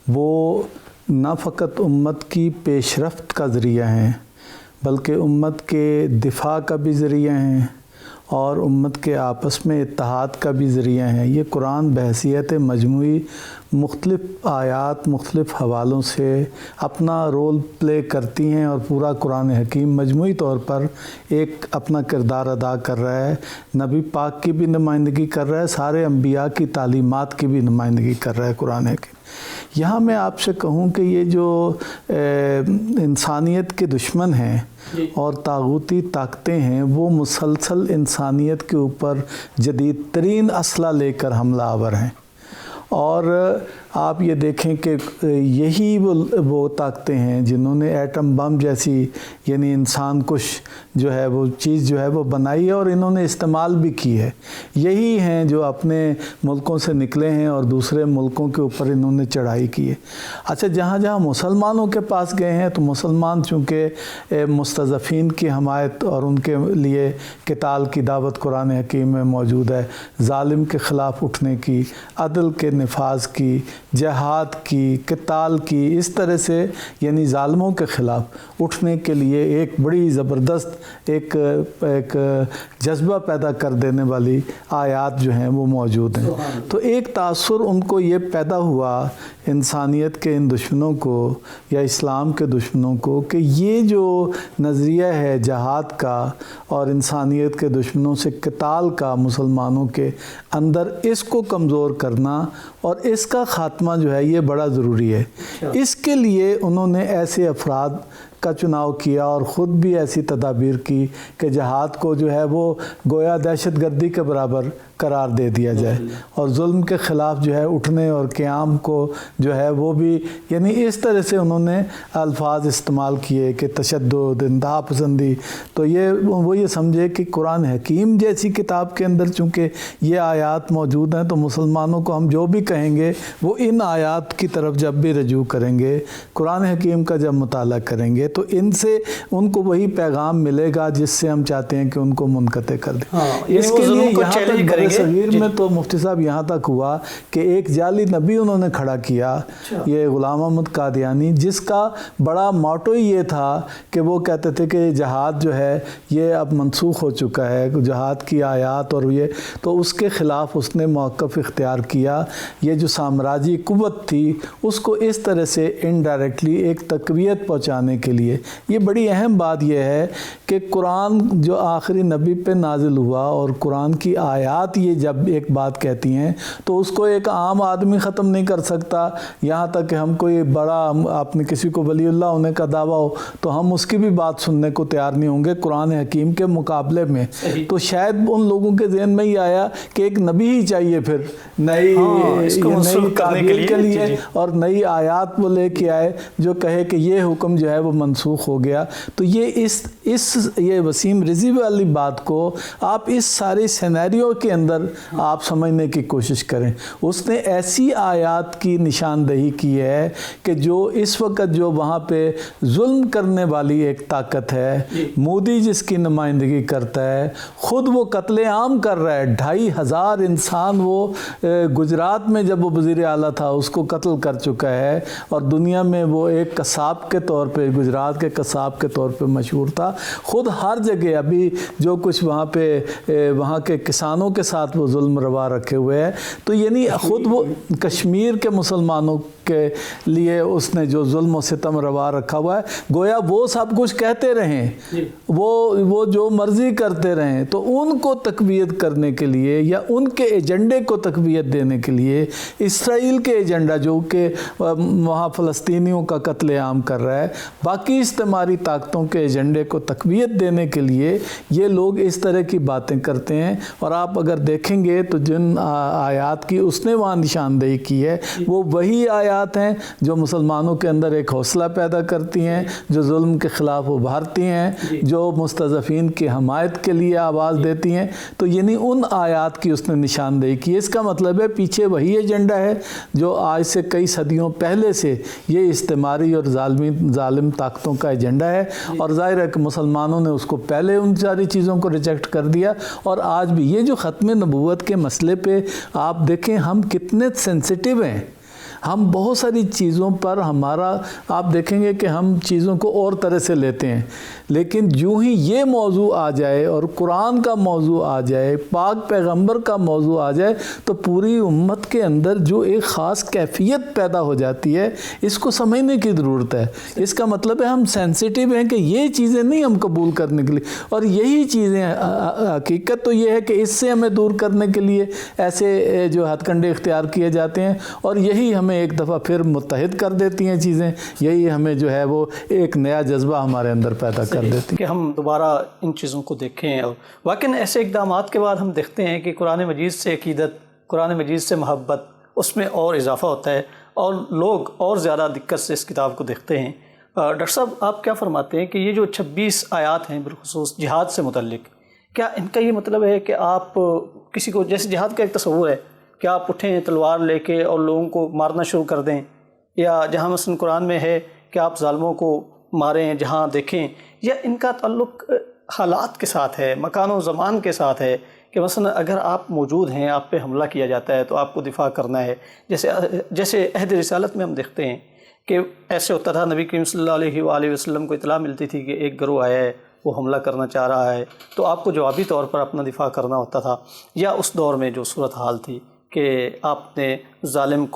وہ نہ فقط امت کی پیش رفت کا ذریعہ ہیں بلکہ امت کے دفاع کا بھی ذریعہ ہیں اور امت کے آپس میں اتحاد کا بھی ذریعہ ہیں۔ یہ قرآن بحیثیت مجموعی مختلف آیات مختلف حوالوں سے اپنا رول پلے کرتی ہیں، اور پورا قرآن حکیم مجموعی طور پر ایک اپنا کردار ادا کر رہا ہے۔ نبی پاک کی بھی نمائندگی کر رہا ہے، سارے انبیاء کی تعلیمات کی بھی نمائندگی کر رہا ہے قرآن حکیم۔ یہاں میں آپ سے کہوں کہ یہ جو انسانیت کے دشمن ہیں اور طاغوتی طاقتیں ہیں، وہ مسلسل انسانیت کے اوپر جدید ترین اسلحہ لے کر حملہ آور ہیں، اور آپ یہ دیکھیں کہ یہی وہ طاقتیں ہیں جنہوں نے ایٹم بم جیسی یعنی انسان کش جو ہے وہ چیز جو ہے وہ بنائی ہے، اور انہوں نے استعمال بھی کی ہے۔ یہی ہیں جو اپنے ملکوں سے نکلے ہیں اور دوسرے ملکوں کے اوپر انہوں نے چڑھائی کی ہے۔ اچھا، جہاں جہاں مسلمانوں کے پاس گئے ہیں تو مسلمان چونکہ مستضعفین کی حمایت اور ان کے لیے قتال کی دعوت قرآن حکیم میں موجود ہے، ظالم کے خلاف اٹھنے کی، عدل کے نفاذ کی، جہاد کی، قتال کی، اس طرح سے یعنی ظالموں کے خلاف اٹھنے کے لیے ایک بڑی زبردست ایک جذبہ پیدا کر دینے والی آیات جو ہیں وہ موجود ہیں۔ تو ایک تاثر ان کو یہ پیدا ہوا انسانیت کے ان دشمنوں کو یا اسلام کے دشمنوں کو کہ یہ جو نظریہ ہے جہاد کا اور انسانیت کے دشمنوں سے قتال کا مسلمانوں کے اندر، اس کو کمزور کرنا اور اس کا خاتمہ جو ہے یہ بڑا ضروری ہے۔ اس کے لیے انہوں نے ایسے افراد کا چناؤ کیا اور خود بھی ایسی تدابیر کی کہ جہاد کو جو ہے وہ گویا دہشت گردی کے برابر قرار دے دیا جائے، اور ظلم کے خلاف جو ہے اٹھنے اور قیام کو جو ہے وہ بھی یعنی اس طرح سے انہوں نے الفاظ استعمال کیے کہ تشدد، انتہا پسندی۔ تو وہ یہ سمجھے کہ قرآن حکیم جیسی کتاب کے اندر چونکہ یہ آیات موجود ہیں، تو مسلمانوں کو ہم جو بھی کہیں گے وہ ان آیات کی طرف جب بھی رجوع کریں گے، قرآن حکیم کا جب مطالعہ کریں گے تو ان سے ان کو وہی پیغام ملے گا جس سے ہم چاہتے ہیں کہ ان کو منقطع کر دیں۔ اس کے لیے یہاں تک صغیر میں تو مفتی صاحب یہاں تک ہوا کہ ایک جعلی نبی انہوں نے کھڑا کیا، یہ غلام احمد قادیانی، جس کا بڑا موٹو ہی یہ تھا کہ وہ کہتے تھے کہ جہاد جو ہے یہ اب منسوخ ہو چکا ہے، جہاد کی آیات اور یہ، تو اس کے خلاف اس نے موقف اختیار کیا۔ یہ جو سامراجی قوت تھی اس کو اس طرح سے انڈائریکٹلی ایک تقویت پہنچانے کے لیے، یہ بڑی اہم بات یہ ہے کہ قرآن جو آخری نبی پہ نازل ہوا اور قرآن کی آیات یہ جب ایک بات کہتی ہیں تو اس کو ایک عام آدمی ختم نہیں کر سکتا، یہاں تک کہ ہم کوئی بڑا آپ نے کسی کو ولی اللہ ہونے کا دعویٰ ہو تو ہم اس کی بھی بات سننے کو تیار نہیں ہوں گے قرآن حکیم کے مقابلے میں۔ تو شاید ان لوگوں کے ذہن میں ہی آیا کہ ایک نبی ہی چاہیے پھر نئی تعبیر کے لیے، اور نئی آیات وہ لے کے آئے جو کہے کہ یہ حکم جو ہے وہ منسوخ ہو گیا۔ تو یہ وسیم رضی والی بات کو آپ اس سارے سینیریو کے اندر آپ سمجھنے کی کوشش کریں۔ اس نے ایسی آیات کی نشاندہی کی ہے کہ جو اس وقت جو وہاں پہ ظلم کرنے والی ایک طاقت ہے، مودی جس کی نمائندگی کرتا ہے، خود وہ قتل عام کر رہا ہے، 2500 انسان وہ گجرات میں جب وہ وزیر اعلیٰ تھا اس کو قتل کر چکا ہے، اور دنیا میں وہ ایک قصاب کے طور پہ، گجرات کے قصاب کے طور پہ مشہور تھا۔ خود ہر جگہ ابھی جو کچھ وہاں پہ وہاں کے کسانوں کے ساتھ وہ ظلم روا رکھے ہوئے ہے، تو یعنی خود وہ کشمیر کے مسلمانوں کے لیے اس نے جو ظلم و ستم روا رکھا ہوا ہے، گویا وہ سب کچھ کہتے رہیں، وہ جو مرضی کرتے رہیں، تو ان کو تقویت کرنے کے لیے یا ان کے ایجنڈے کو تقویت دینے کے لیے اسرائیل کے ایجنڈا جو کہ وہاں فلسطینیوں کا قتل عام کر رہا ہے، باقی استعماری طاقتوں کے ایجنڈے کو تقویت دینے کے لیے یہ لوگ اس طرح کی باتیں کرتے ہیں۔ اور آپ اگر دیکھیں گے تو جن آیات کی اس نے وہاں نشاندہی کی ہے وہ وہی آیات ہیں جو مسلمانوں کے اندر ایک حوصلہ پیدا کرتی ہیں، جو ظلم کے خلاف ابھارتی ہیں، جو مستضعفین کی حمایت کے لیے آواز دیتی ہیں۔ تو یعنی ان آیات کی اس نے نشاندہی کی۔ اس کا مطلب ہے پیچھے وہی ایجنڈا ہے جو آج سے کئی صدیوں پہلے سے یہ استعماری اور ظالم طاقتوں کا ایجنڈا ہے، اور ظاہر ہے کہ مسلمانوں نے اس کو پہلے ان ساری چیزوں کو ریجیکٹ کر دیا۔ اور آج بھی یہ جو ختم نبوت کے مسئلے پہ آپ دیکھیں ہم کتنے سینسیٹیو ہیں، ہم بہت ساری چیزوں پر ہمارا آپ دیکھیں گے کہ ہم چیزوں کو اور طرح سے لیتے ہیں، لیکن جو ہی یہ موضوع آ جائے اور قرآن کا موضوع آ جائے، پاک پیغمبر کا موضوع آ جائے، تو پوری امت کے اندر جو ایک خاص کیفیت پیدا ہو جاتی ہے، اس کو سمجھنے کی ضرورت ہے۔ اس کا مطلب ہے ہم سینسیٹیو ہیں کہ یہ چیزیں نہیں ہم قبول کرنے کے لیے، اور یہی چیزیں حقیقت تو یہ ہے کہ اس سے ہمیں دور کرنے کے لیے ایسے جو ہتھ کنڈے اختیار کیے جاتے ہیں، اور یہی ہمیں ہمیں ایک دفعہ پھر متحد کر دیتی ہیں چیزیں، یہی ہمیں جو ہے وہ ایک نیا جذبہ ہمارے اندر پیدا کر دیتی ہیں کہ ہم دوبارہ ان چیزوں کو دیکھیں. اور واقعاً ایسے اقدامات کے بعد ہم دیکھتے ہیں کہ قرآن مجید سے عقیدت، قرآن مجید سے محبت، اس میں اور اضافہ ہوتا ہے اور لوگ اور زیادہ دقت سے اس کتاب کو دیکھتے ہیں. ڈاکٹر صاحب آپ کیا فرماتے ہیں کہ یہ جو 26 آیات ہیں بالخصوص جہاد سے متعلق، کیا ان کا یہ مطلب ہے کہ آپ کسی کو، جیسے جہاد کا ایک تصور ہے کہ آپ اٹھیں تلوار لے کے اور لوگوں کو مارنا شروع کر دیں، یا جہاں مثلا قرآن میں ہے کہ آپ ظالموں کو ماریں جہاں دیکھیں، یا ان کا تعلق حالات کے ساتھ ہے، مکان و زمان کے ساتھ ہے کہ مثلا اگر آپ موجود ہیں، آپ پہ حملہ کیا جاتا ہے تو آپ کو دفاع کرنا ہے. جیسے عہد رسالت میں ہم دیکھتے ہیں کہ ایسے ہوتا تھا، نبی کریم صلی اللہ علیہ وآلہ وسلم کو اطلاع ملتی تھی کہ ایک گروہ آیا ہے، وہ حملہ کرنا چاہ رہا ہے، تو آپ کو جوابی طور پر اپنا دفاع کرنا ہوتا تھا. یا اس دور میں جو صورتحال تھی کہ آپ نے ظالموں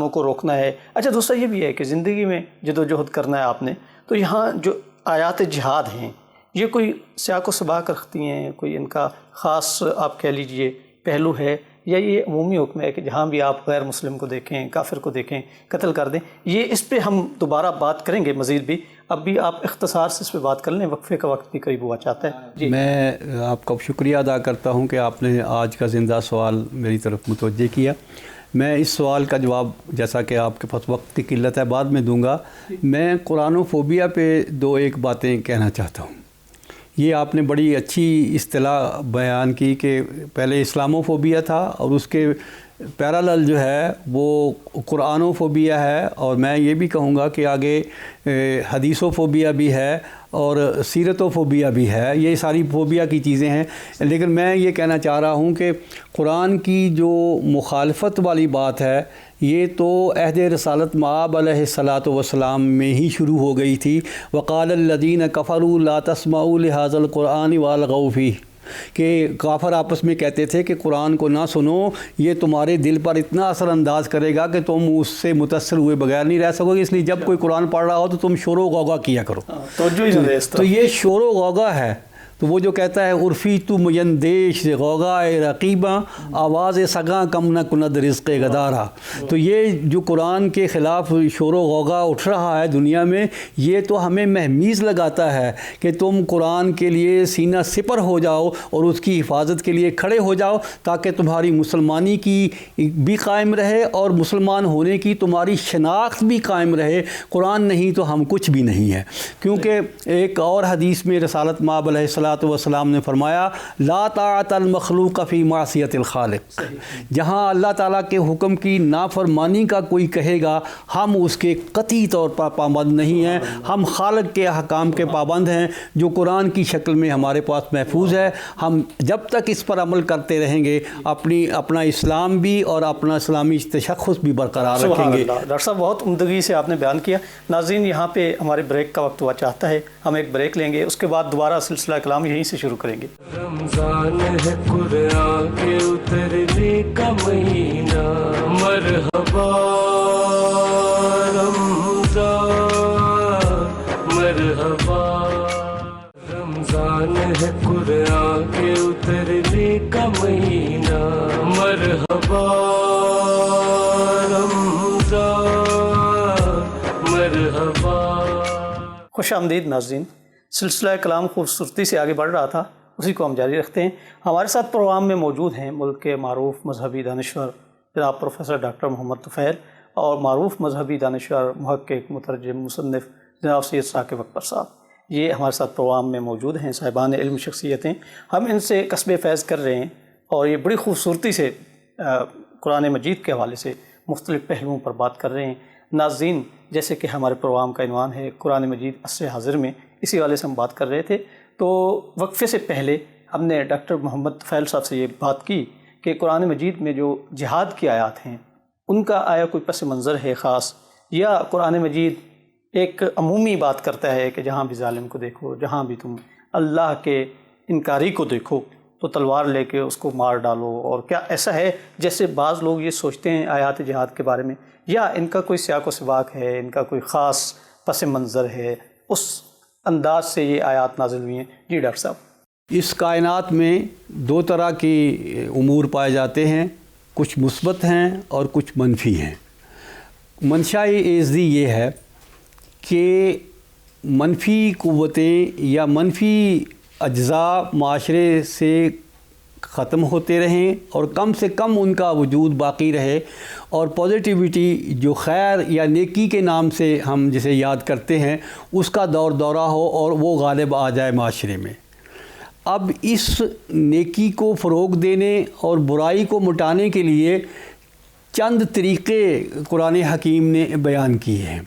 کو روکنا ہے. اچھا دوسرا یہ بھی ہے کہ زندگی میں جد و جہد کرنا ہے آپ نے. تو یہاں جو آیات جہاد ہیں یہ کوئی سیاق و سباق رکھتی ہیں، کوئی ان کا خاص آپ کہہ لیجئے پہلو ہے، یا یہ عمومی حکم ہے کہ جہاں بھی آپ غیر مسلم کو دیکھیں، کافر کو دیکھیں، قتل کر دیں؟ یہ اس پہ ہم دوبارہ بات کریں گے مزید بھی. اب بھی آپ اختصار سے اس پہ بات کر لیں، وقفے کا وقت بھی قریب ہوا چاہتا ہے. جی میں آپ کا شکریہ ادا کرتا ہوں کہ آپ نے آج کا زندہ سوال میری طرف متوجہ کیا. میں اس سوال کا جواب، جیسا کہ آپ کے پاس وقت کی قلت ہے، بعد میں دوں گا. میں قرآنوفوبیا پہ ایک باتیں کہنا چاہتا ہوں. یہ آپ نے بڑی اچھی اصطلاح بیان کی کہ پہلے اسلاموفوبیا تھا اور اس کے پیرالل جو ہے وہ قرآنوفوبیا ہے، اور میں یہ بھی کہوں گا کہ آگے حدیثوفوبیا بھی ہے اور سیرتوفوبیا بھی ہے. یہ ساری فوبیا کی چیزیں ہیں. لیکن میں یہ کہنا چاہ رہا ہوں کہ قرآن کی جو مخالفت والی بات ہے یہ تو عہد رسالت مآب علیہ الصلاۃ والسلام میں ہی شروع ہو گئی تھی. وقال الذین کفروا لا تسمعوا لهذا القرآن والغوا فیہ، کہ کافر آپس میں کہتے تھے کہ قرآن کو نہ سنو، یہ تمہارے دل پر اتنا اثر انداز کرے گا کہ تم اس سے متاثر ہوئے بغیر نہیں رہ سکو گے، اس لیے جب کوئی قرآن پڑھ رہا ہو تو تم شور و غوغا کیا کرو. تو یہ شور و غوغا ہے. تو وہ جو کہتا ہے عرفی تو میندیش غوغائے رقیباں، آواز سگاں کم نہ کند رزق گدارا. تو یہ جو قرآن کے خلاف شور و غوغا اٹھ رہا ہے دنیا میں، یہ تو ہمیں مہمیز لگاتا ہے کہ تم قرآن کے لیے سینہ سپر ہو جاؤ اور اس کی حفاظت کے لیے کھڑے ہو جاؤ، تاکہ تمہاری مسلمانی کی بھی قائم رہے اور مسلمان ہونے کی تمہاری شناخت بھی قائم رہے. قرآن نہیں تو ہم کچھ بھی نہیں ہے. کیونکہ ایک اور حدیث میں رسالت مآب علیہ السلام نے فرمایا لا طاعت المخلوق فی معصیت الخالق. جہاں اللہ تعالیٰ کے حکم کی نافرمانی کا کوئی کہے گا، ہم اس کے قطعی طور پر پابند نہیں ہیں. ہم خالق کے احکام کے پابند ہیں جو قرآن کی شکل میں ہمارے پاس محفوظ ہے. ہم جب تک اس پر عمل کرتے رہیں گے اپنا اسلام بھی اور اپنا اسلامی تشخص بھی برقرار رکھیں گے. ڈاکٹر صاحب بہت عمدگی سے آپ نے بیان کیا. ناظرین یہاں پہ ہمارے بریک کا وقت ہوا چاہتا ہے، ہم ایک بریک لیں گے، اس کے بعد دوبارہ سلسلہ کلام یہیں سے شروع کریں گے. رمضان ہے قرآن کے اترنے کا مہینہ، مرحبا رمضان مرحبا. رمضان ہے قرآن کے اترنے کا مہینہ، مرحبا رمضان مرحبا. خوش آمدید ناظرین. سلسلہ کلام خوبصورتی سے آگے بڑھ رہا تھا، اسی کو ہم جاری رکھتے ہیں. ہمارے ساتھ پروگرام میں موجود ہیں ملک کے معروف مذہبی دانشور جناب پروفیسر ڈاکٹر محمد طفیل اور معروف مذہبی دانشور محقق مترجم مصنف جناب سید ثاقب اکبر صاحب. یہ ہمارے ساتھ پروگرام میں موجود ہیں، صاحبان علم شخصیتیں. ہم ان سے کسب فیض کر رہے ہیں اور یہ بڑی خوبصورتی سے قرآن مجید کے حوالے سے مختلف پہلوؤں پر بات کر رہے ہیں. ناظرین جیسے کہ ہمارے پروگرام کا عنوان ہے قرآن مجید عصر حاضر میں، اسی والے سے ہم بات کر رہے تھے. تو وقفے سے پہلے ہم نے ڈاکٹر محمد طفیل صاحب سے یہ بات کی کہ قرآن مجید میں جو جہاد کی آیات ہیں ان کا آیا کوئی پس منظر ہے خاص، یا قرآن مجید ایک عمومی بات کرتا ہے کہ جہاں بھی ظالم کو دیکھو، جہاں بھی تم اللہ کے انکاری کو دیکھو تو تلوار لے کے اس کو مار ڈالو؟ اور کیا ایسا ہے جیسے بعض لوگ یہ سوچتے ہیں آیات جہاد کے بارے میں، یا ان کا کوئی سیاق و سباق ہے، ان کا کوئی خاص پس منظر ہے، اس انداز سے یہ آیات نازل ہوئی ہیں؟ جی ڈاکٹر صاحب. اس کائنات میں دو طرح کی امور پائے جاتے ہیں، کچھ مثبت ہیں اور کچھ منفی ہیں. منشاء ایزدی یہ ہے کہ منفی قوتیں یا منفی اجزاء معاشرے سے ختم ہوتے رہیں اور کم سے کم ان کا وجود باقی رہے، اور پازیٹیوٹی جو خیر یا نیکی کے نام سے ہم جسے یاد کرتے ہیں اس کا دورہ ہو اور وہ غالب آ جائے معاشرے میں۔ اب اس نیکی کو فروغ دینے اور برائی کو مٹانے کے لیے چند طریقے قرآن حکیم نے بیان کیے ہیں۔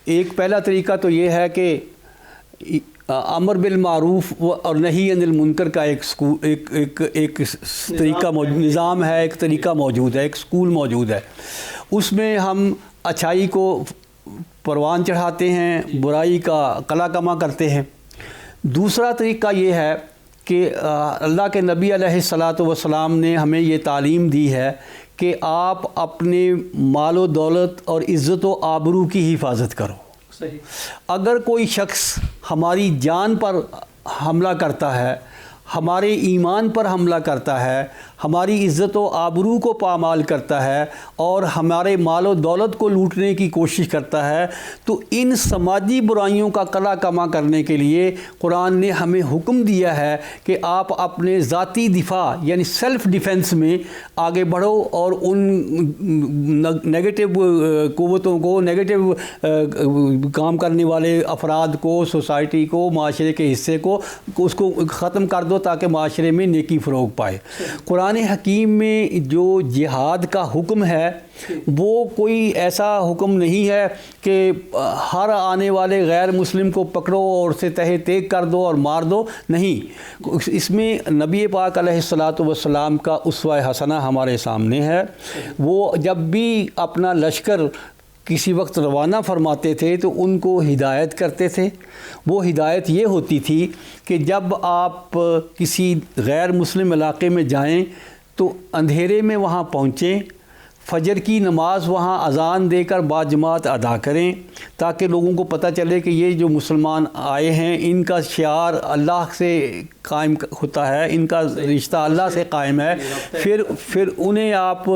ایک پہلا طریقہ تو یہ ہے کہ امر بالمعروف اور نہی عن المنکر کا ایک طریقہ نظام ہے، ایک طریقہ موجود ہے، ایک اسکول موجود ہے۔ اس میں ہم اچھائی کو پروان چڑھاتے ہیں، برائی کا قلع کما کرتے ہیں۔ دوسرا طریقہ یہ ہے کہ اللہ کے نبی علیہ الصلاۃ والسلام نے ہمیں یہ تعلیم دی ہے کہ آپ اپنے مال و دولت اور عزت و آبرو کی حفاظت کرو۔ اگر کوئی شخص ہماری جان پر حملہ کرتا ہے، ہمارے ایمان پر حملہ کرتا ہے، ہماری عزت و آبرو کو پامال کرتا ہے اور ہمارے مال و دولت کو لوٹنے کی کوشش کرتا ہے، تو ان سماجی برائیوں کا قلع کما کرنے کے لیے قرآن نے ہمیں حکم دیا ہے کہ آپ اپنے ذاتی دفاع یعنی سیلف ڈیفنس میں آگے بڑھو اور ان نیگیٹو قوتوں کو، نیگیٹو کام کرنے والے افراد کو، سوسائٹی کو، معاشرے کے حصے کو اس کو ختم کر دو تاکہ معاشرے میں نیکی فروغ پائے۔ قرآن حکیم میں جو جہاد کا حکم ہے وہ کوئی ایسا حکم نہیں ہے کہ ہر آنے والے غیر مسلم کو پکڑو اور اسے تہہ تیگ کر دو اور مار دو، نہیں۔ اس میں نبی پاک علیہ الصلاۃ والسلام کا اسوہ حسنہ ہمارے سامنے ہے۔ وہ جب بھی اپنا لشکر کسی وقت روانہ فرماتے تھے تو ان کو ہدایت کرتے تھے۔ وہ ہدایت یہ ہوتی تھی کہ جب آپ کسی غیر مسلم علاقے میں جائیں تو اندھیرے میں وہاں پہنچیں، فجر کی نماز وہاں اذان دے کر باجماعت ادا کریں تاکہ لوگوں کو پتہ چلے کہ یہ جو مسلمان آئے ہیں ان کا شعار اللہ سے قائم ہوتا ہے، ان کا رشتہ اللہ سے قائم ہے۔ پھر انہیں آپ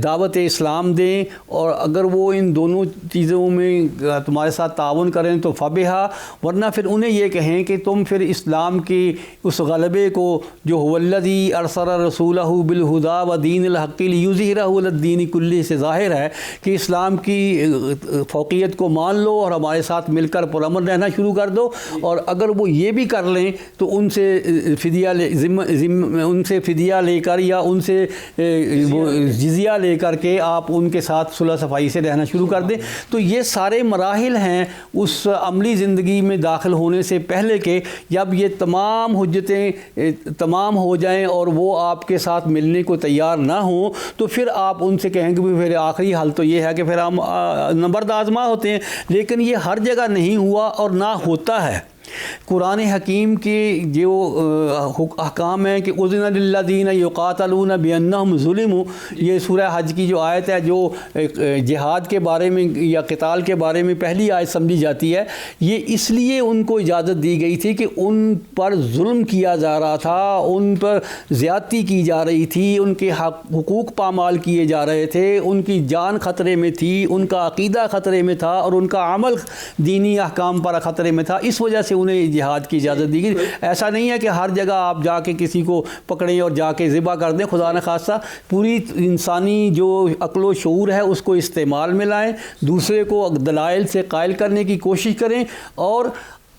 دعوت اسلام دیں، اور اگر وہ ان دونوں چیزوں میں تمہارے ساتھ تعاون کریں تو فبہا، ورنہ پھر انہیں یہ کہیں کہ تم پھر اسلام کی اس غلبے کو جو هو الذی ارسل رسولہ بالہدی ودین الحق لیظہرہ علی الدین کلہ سے ظاہر ہے کہ اسلام کی فوقیت کو مان لو اور ہمارے ساتھ مل کر پرامن رہنا شروع کر دو، اور اگر وہ یہ بھی کر لیں تو ان سے فدیہ لے کر یا ان سے جزیہ لے کر کے آپ ان کے ساتھ صلح صفائی سے رہنا شروع کر دیں۔ تو یہ سارے مراحل ہیں اس عملی زندگی میں داخل ہونے سے پہلے کہ جب یہ تمام حجتیں تمام ہو جائیں اور وہ آپ کے ساتھ ملنے کو تیار نہ ہوں تو پھر آپ ان سے کہیں کہ پھر آخری حل تو یہ ہے کہ پھر ہم نبرد آزما ہوتے ہیں، لیکن یہ ہر جگہ نہیں ہوا اور نہ ہوتا ہے۔ قرآن حکیم کے جو احکام ہیں کہ اذن للذین یقاتلون بانہم ظلموا، یہ سورہ حج کی جو آیت ہے جو جہاد کے بارے میں یا قتال کے بارے میں پہلی آیت سمجھی جاتی ہے، یہ اس لیے ان کو اجازت دی گئی تھی کہ ان پر ظلم کیا جا رہا تھا، ان پر زیادتی کی جا رہی تھی، ان کے حقوق پامال کیے جا رہے تھے، ان کی جان خطرے میں تھی، ان کا عقیدہ خطرے میں تھا اور ان کا عمل دینی احکام پر خطرے میں تھا، اس وجہ سے انہیں جہاد کی اجازت دی گئی۔ ایسا نہیں ہے کہ ہر جگہ آپ جا کے کسی کو پکڑیں اور جا کے ذبح کر دیں، خدا نخواستہ پوری انسانی جو عقل و شعور ہے اس کو استعمال میں لائیں، دوسرے کو دلائل سے قائل کرنے کی کوشش کریں۔ اور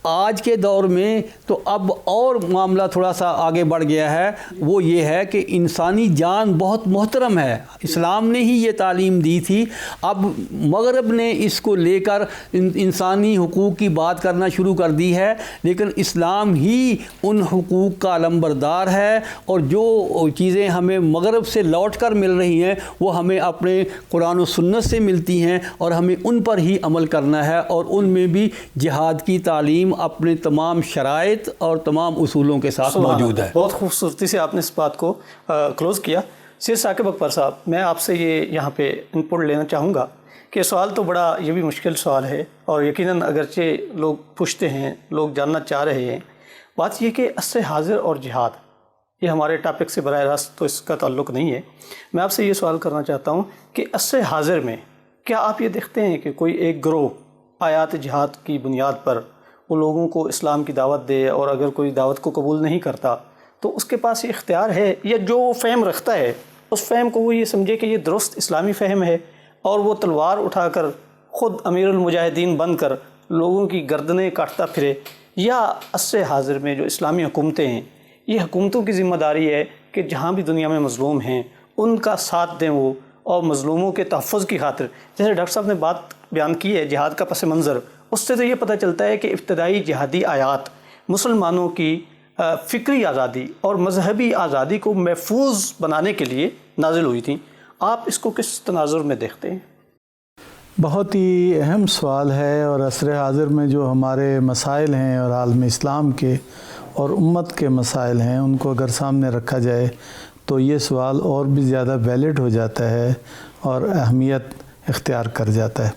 آج کے دور میں تو اب اور معاملہ تھوڑا سا آگے بڑھ گیا ہے، وہ یہ ہے کہ انسانی جان بہت محترم ہے، اسلام نے ہی یہ تعلیم دی تھی، اب مغرب نے اس کو لے کر انسانی حقوق کی بات کرنا شروع کر دی ہے، لیکن اسلام ہی ان حقوق کا علمبردار ہے، اور جو چیزیں ہمیں مغرب سے لوٹ کر مل رہی ہیں وہ ہمیں اپنے قرآن و سنت سے ملتی ہیں، اور ہمیں ان پر ہی عمل کرنا ہے، اور ان میں بھی جہاد کی تعلیم اپنے تمام شرائط اور تمام اصولوں کے ساتھ موجود ہے۔ بہت خوبصورتی سے آپ نے اس بات کو کلوز کیا۔ سید ثاقب اکبر صاحب، میں آپ سے یہ یہاں پہ ان پٹ لینا چاہوں گا کہ سوال تو بڑا یہ بھی مشکل سوال ہے، اور یقیناً اگرچہ لوگ پوچھتے ہیں، لوگ جاننا چاہ رہے ہیں، بات یہ کہ عصر حاضر اور جہاد، یہ ہمارے ٹاپک سے براہ راست تو اس کا تعلق نہیں ہے۔ میں آپ سے یہ سوال کرنا چاہتا ہوں کہ عصر حاضر میں کیا آپ یہ دیکھتے ہیں کہ کوئی ایک گروہ آیات جہاد کی بنیاد پر وہ لوگوں کو اسلام کی دعوت دے، اور اگر کوئی دعوت کو قبول نہیں کرتا تو اس کے پاس یہ اختیار ہے، یا جو وہ فہم رکھتا ہے اس فہم کو وہ یہ سمجھے کہ یہ درست اسلامی فہم ہے، اور وہ تلوار اٹھا کر خود امیر المجاہدین بن کر لوگوں کی گردنیں کاٹتا پھرے؟ یا عصر حاضر میں جو اسلامی حکومتیں ہیں، یہ حکومتوں کی ذمہ داری ہے کہ جہاں بھی دنیا میں مظلوم ہیں ان کا ساتھ دیں وہ، اور مظلوموں کے تحفظ کی خاطر، جیسے ڈاکٹر صاحب نے بات بیان کی ہے جہاد کا پس منظر، اس سے تو یہ پتہ چلتا ہے کہ ابتدائی جہادی آیات مسلمانوں کی فکری آزادی اور مذہبی آزادی کو محفوظ بنانے کے لیے نازل ہوئی تھیں۔ آپ اس کو کس تناظر میں دیکھتے ہیں؟ بہت ہی اہم سوال ہے، اور عصر حاضر میں جو ہمارے مسائل ہیں اور عالم اسلام کے اور امت کے مسائل ہیں ان کو اگر سامنے رکھا جائے تو یہ سوال اور بھی زیادہ ویلڈ ہو جاتا ہے اور اہمیت اختیار کر جاتا ہے۔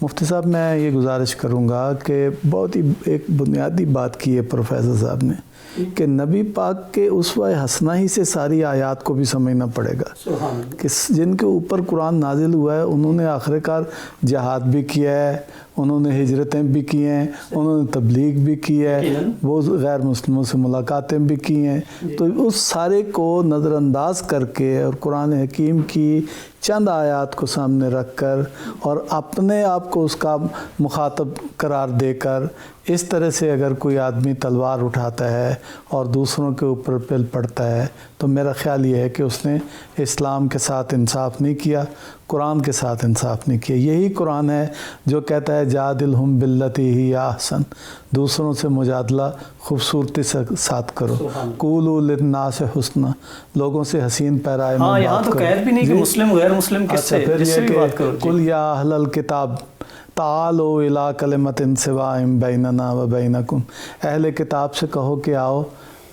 مفتی صاحب، میں یہ گزارش کروں گا کہ بہت ہی ایک بنیادی بات کی ہے پروفیسر صاحب نے کہ نبی پاک کے اسوہ حسنہ ہی سے ساری آیات کو بھی سمجھنا پڑے گا کہ جن کے اوپر قرآن نازل ہوا ہے انہوں نے آخر کار جہاد بھی کیا ہے، انہوں نے ہجرتیں بھی کی ہیں، انہوں نے تبلیغ بھی کی ہے، وہ غیر مسلموں سے ملاقاتیں بھی کی ہیں، تو اس سارے کو نظر انداز کر کے اور قرآن حکیم کی چند آیات کو سامنے رکھ کر اور اپنے آپ کو اس کا مخاطب قرار دے کر اس طرح سے اگر کوئی آدمی تلوار اٹھاتا ہے اور دوسروں کے اوپر پل پڑتا ہے تو میرا خیال یہ ہے کہ اس نے اسلام کے ساتھ انصاف نہیں کیا، قرآن کے ساتھ انصاف نہیں کیا۔ یہی قرآن ہے جو کہتا ہے جادلہم باللتی ہی احسن، دوسروں سے مجادلہ خوبصورتی سے ساتھ کرو، قولوا للناس حسنا، لوگوں سے حسین پیرائے میں بات کرو۔ یہاں تو قید بھی نہیں کہ مسلم غیر مسلم کس سے بھی بات کرو۔ قل یا اہل الکتاب تعالوا الی کلمۃ سواء بیننا و بینکم، اہل کتاب سے کہو کہ آؤ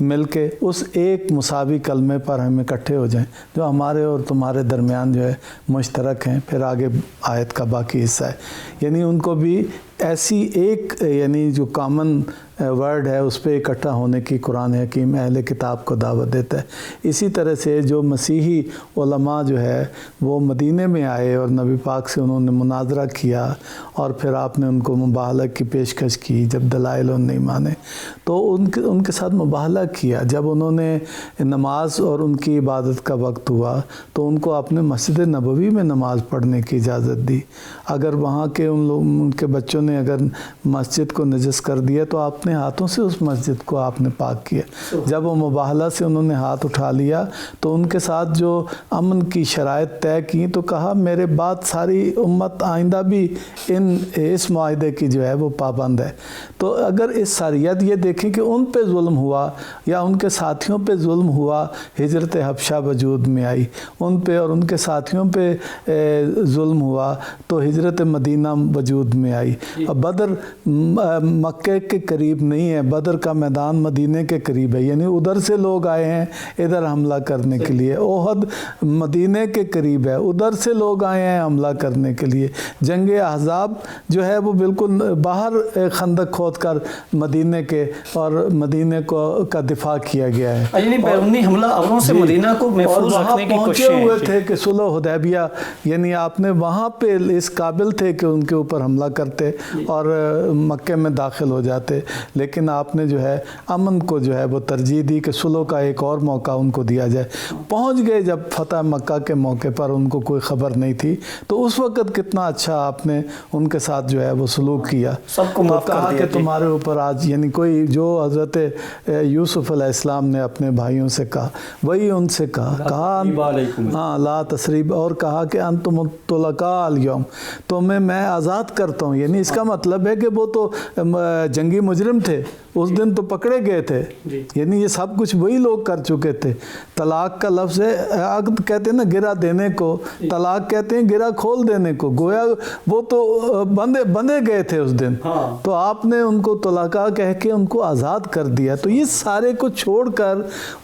مل کے اس ایک مساوی کلمے پر ہم اکٹھے ہو جائیں جو ہمارے اور تمہارے درمیان جو ہے مشترک ہیں۔ پھر آگے آیت کا باقی حصہ ہے، یعنی ان کو بھی ایسی ایک یعنی جو کامن ورڈ ہے اس پہ اکٹھا ہونے کی قرآن حکیم اہل کتاب کو دعوت دیتا ہے۔ اسی طرح سے جو مسیحی علماء جو ہے وہ مدینے میں آئے اور نبی پاک سے انہوں نے مناظرہ کیا اور پھر آپ نے ان کو مباہلہ کی پیشکش کی، جب دلائل انہوں نے نہیں مانے تو ان کے ساتھ مباہلہ کیا۔ جب انہوں نے نماز اور ان کی عبادت کا وقت ہوا تو ان کو آپ نے مسجد نبوی میں نماز پڑھنے کی اجازت دی۔ اگر وہاں کے ان کے بچوں نے اگر مسجد کو نجس کر دیا تو آپ نے ہاتھوں سے اس مسجد کو آپ نے پاک کیا۔ جب وہ مباہلہ سے انہوں نے ہاتھ اٹھا لیا تو ان کے ساتھ جو امن کی شرائط طے کی تو کہا میرے بعد ساری امت آئندہ بھی اس معاہدے کی جو ہے وہ پابند ہے۔ تو اگر اس ساریت یہ دیکھیں کہ ان پہ ظلم ہوا یا ان کے ساتھیوں پہ ظلم ہوا، ہجرت حبشہ وجود میں آئی، ان پہ اور ان کے ساتھیوں پہ ظلم ہوا تو ہجرت مدینہ وجود میں آئی۔ بدر مکہ کے قریب نہیں ہے، بدر کا میدان مدینے کے قریب ہے، یعنی ادھر سے لوگ آئے ہیں ادھر حملہ کرنے کے لیے۔ احد مدینے کے قریب ہے، ادھر سے لوگ آئے ہیں حملہ کرنے کے لیے۔ جنگ احزاب جو ہے وہ بالکل باہر خندق کھود کر مدینے کے اور مدینے کا دفاع کیا گیا ہے، یعنی بیرونی حملہ اوروں سے مدینہ کو محفوظ رکھنے کی کوشش ہوئے تھے کہ صلح حدیبیہ، یعنی آپ نے وہاں پہ اس قابل تھے کہ ان کے اوپر حملہ کرتے اور مکہ میں داخل ہو جاتے، لیکن آپ نے جو ہے امن کو جو ہے وہ ترجیح دی کہ صلح کا ایک اور موقع ان کو دیا جائے۔ پہنچ گئے جب فتح مکہ کے موقع پر ان کو کوئی خبر نہیں تھی تو اس وقت کتنا اچھا آپ نے ان کے ساتھ جو ہے وہ سلوک کیا، سب کو معاف کر کہا دیا کہ تمہارے اوپر آج یعنی کوئی جو حضرت یوسف علیہ السلام نے اپنے بھائیوں سے کہا وہی ان سے کہا ہاں لا تثریب، اور کہا کہ انتم طلقاء اليوم، تمہیں میں آزاد کرتا ہوں، یعنی اس کا مطلب ہے کہ وہ تو جنگی مجرم تھے، اس دن تو پکڑے گئے تھے، یعنی یہ سب کچھ وہی لوگ کر چکے تھے۔ طلاق کا لفظ ہے، عقد کہتے ہیں نا گرہ دینے کو، طلاق کہتے ہیں گرہ کھول دینے کو، گویا وہ تو بندے گئے تھے اس دن، تو آپ نے ان کو طلاقہ کہہ کے ان کو آزاد کر دیا۔ تو یہ سارے کو چھوڑ کر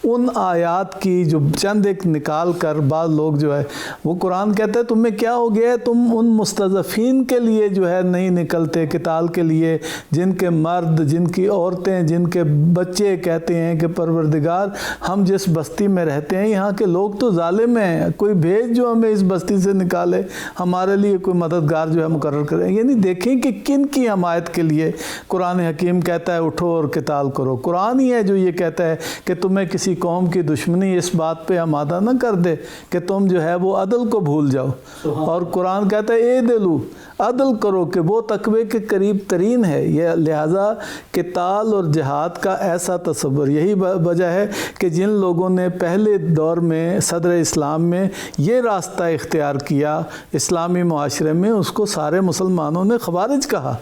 ان آیات کی جو چند ایک نکال کر بعض لوگ جو ہے وہ قرآن کہتا ہے تمہیں کیا ہو گیا ہے، تم ان مستضعفین کے لیے جو ہے نہیں نکل نکلتے قتال کے لیے، جن کے مرد، جن کی عورتیں، جن کے بچے کہتے ہیں کہ پروردگار ہم جس بستی میں رہتے ہیں یہاں کے لوگ تو ظالم ہیں، کوئی بھیج جو ہمیں اس بستی سے نکالے، ہمارے لیے کوئی مددگار جو ہے مقرر کرے۔ یعنی دیکھیں کہ کن کی حمایت کے لیے قرآن حکیم کہتا ہے اٹھو اور قتال کرو۔ قرآن ہی ہے جو یہ کہتا ہے کہ تمہیں کسی قوم کی دشمنی اس بات پہ آمادہ نہ کر دے کہ تم جو ہے وہ عدل کو بھول جاؤ، اور قرآن کہتا ہے اے دلو، عدل کرو کہ وہ تقوی کے قریب ترین ہے۔ یہ لہٰذا قتال اور جہاد کا ایسا تصور، یہی وجہ ہے کہ جن لوگوں نے پہلے دور میں صدر اسلام میں یہ راستہ اختیار کیا اسلامی معاشرے میں، اس کو سارے مسلمانوں نے خوارج کہا،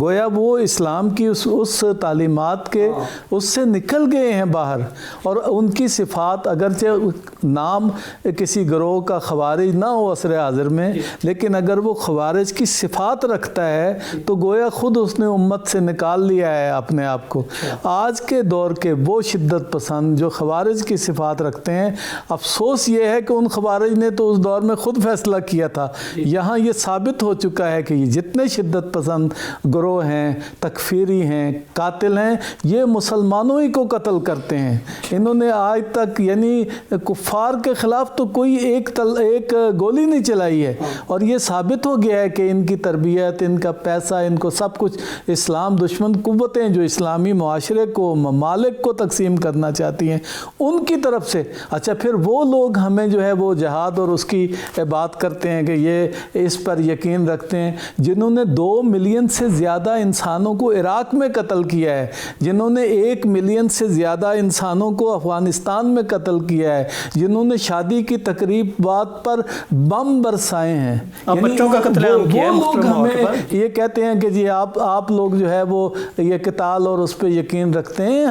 گویا وہ اسلام کی اس تعلیمات کے اس سے نکل گئے ہیں باہر، اور ان کی صفات اگرچہ نام کسی گروہ کا خوارج نہ ہو عصر حاضر میں، لیکن اگر وہ خوارج کی صفات رکھتا ہے تو گویا خود اس نے امت سے نکال لیا ہے اپنے آپ کو۔ آج کے دور کے وہ شدت پسند جو خوارج کی صفات رکھتے ہیں، افسوس یہ ہے کہ ان خوارج نے تو اس دور میں خود فیصلہ کیا تھا۔ یہاں یہ ثابت ہو چکا ہے کہ یہ جتنے شدت پسند گروہ ہیں، تکفیری ہیں، قاتل ہیں، یہ مسلمانوں ہی کو قتل کرتے ہیں۔ انہوں نے آج تک یعنی کفار کے خلاف تو کوئی ایک گولی نہیں چلائی ہے، اور یہ ثابت ہو گیا ہے کہ ان کی تربیت، ان کا پیسہ، ان کو سب کچھ اسلام دشمن قوتیں جو اسلامی معاشرے کو، ممالک کو تقسیم کرنا چاہتی ہیں، ان کی طرف سے۔ اچھا پھر وہ لوگ ہمیں جو ہے وہ جہاد اور اس کی بات کرتے ہیں کہ یہ اس پر یقین رکھتے ہیں، جنہوں نے 2 ملین سے زیادہ انسانوں کو عراق میں قتل کیا ہے، جنہوں نے 1 ملین سے زیادہ انسانوں کو افغانستان میں قتل کیا ہے، جنہوں نے شادی کی تقریبات پر بم برسائے ہیں، بچوں کا قتل عام کیا ہے، وہ لوگ ہمیں یہ کہتے ہیں کہ جی آپ لوگ جو ہے وہ یہ قتال اور اس پہ یقین رکھتے ہیں۔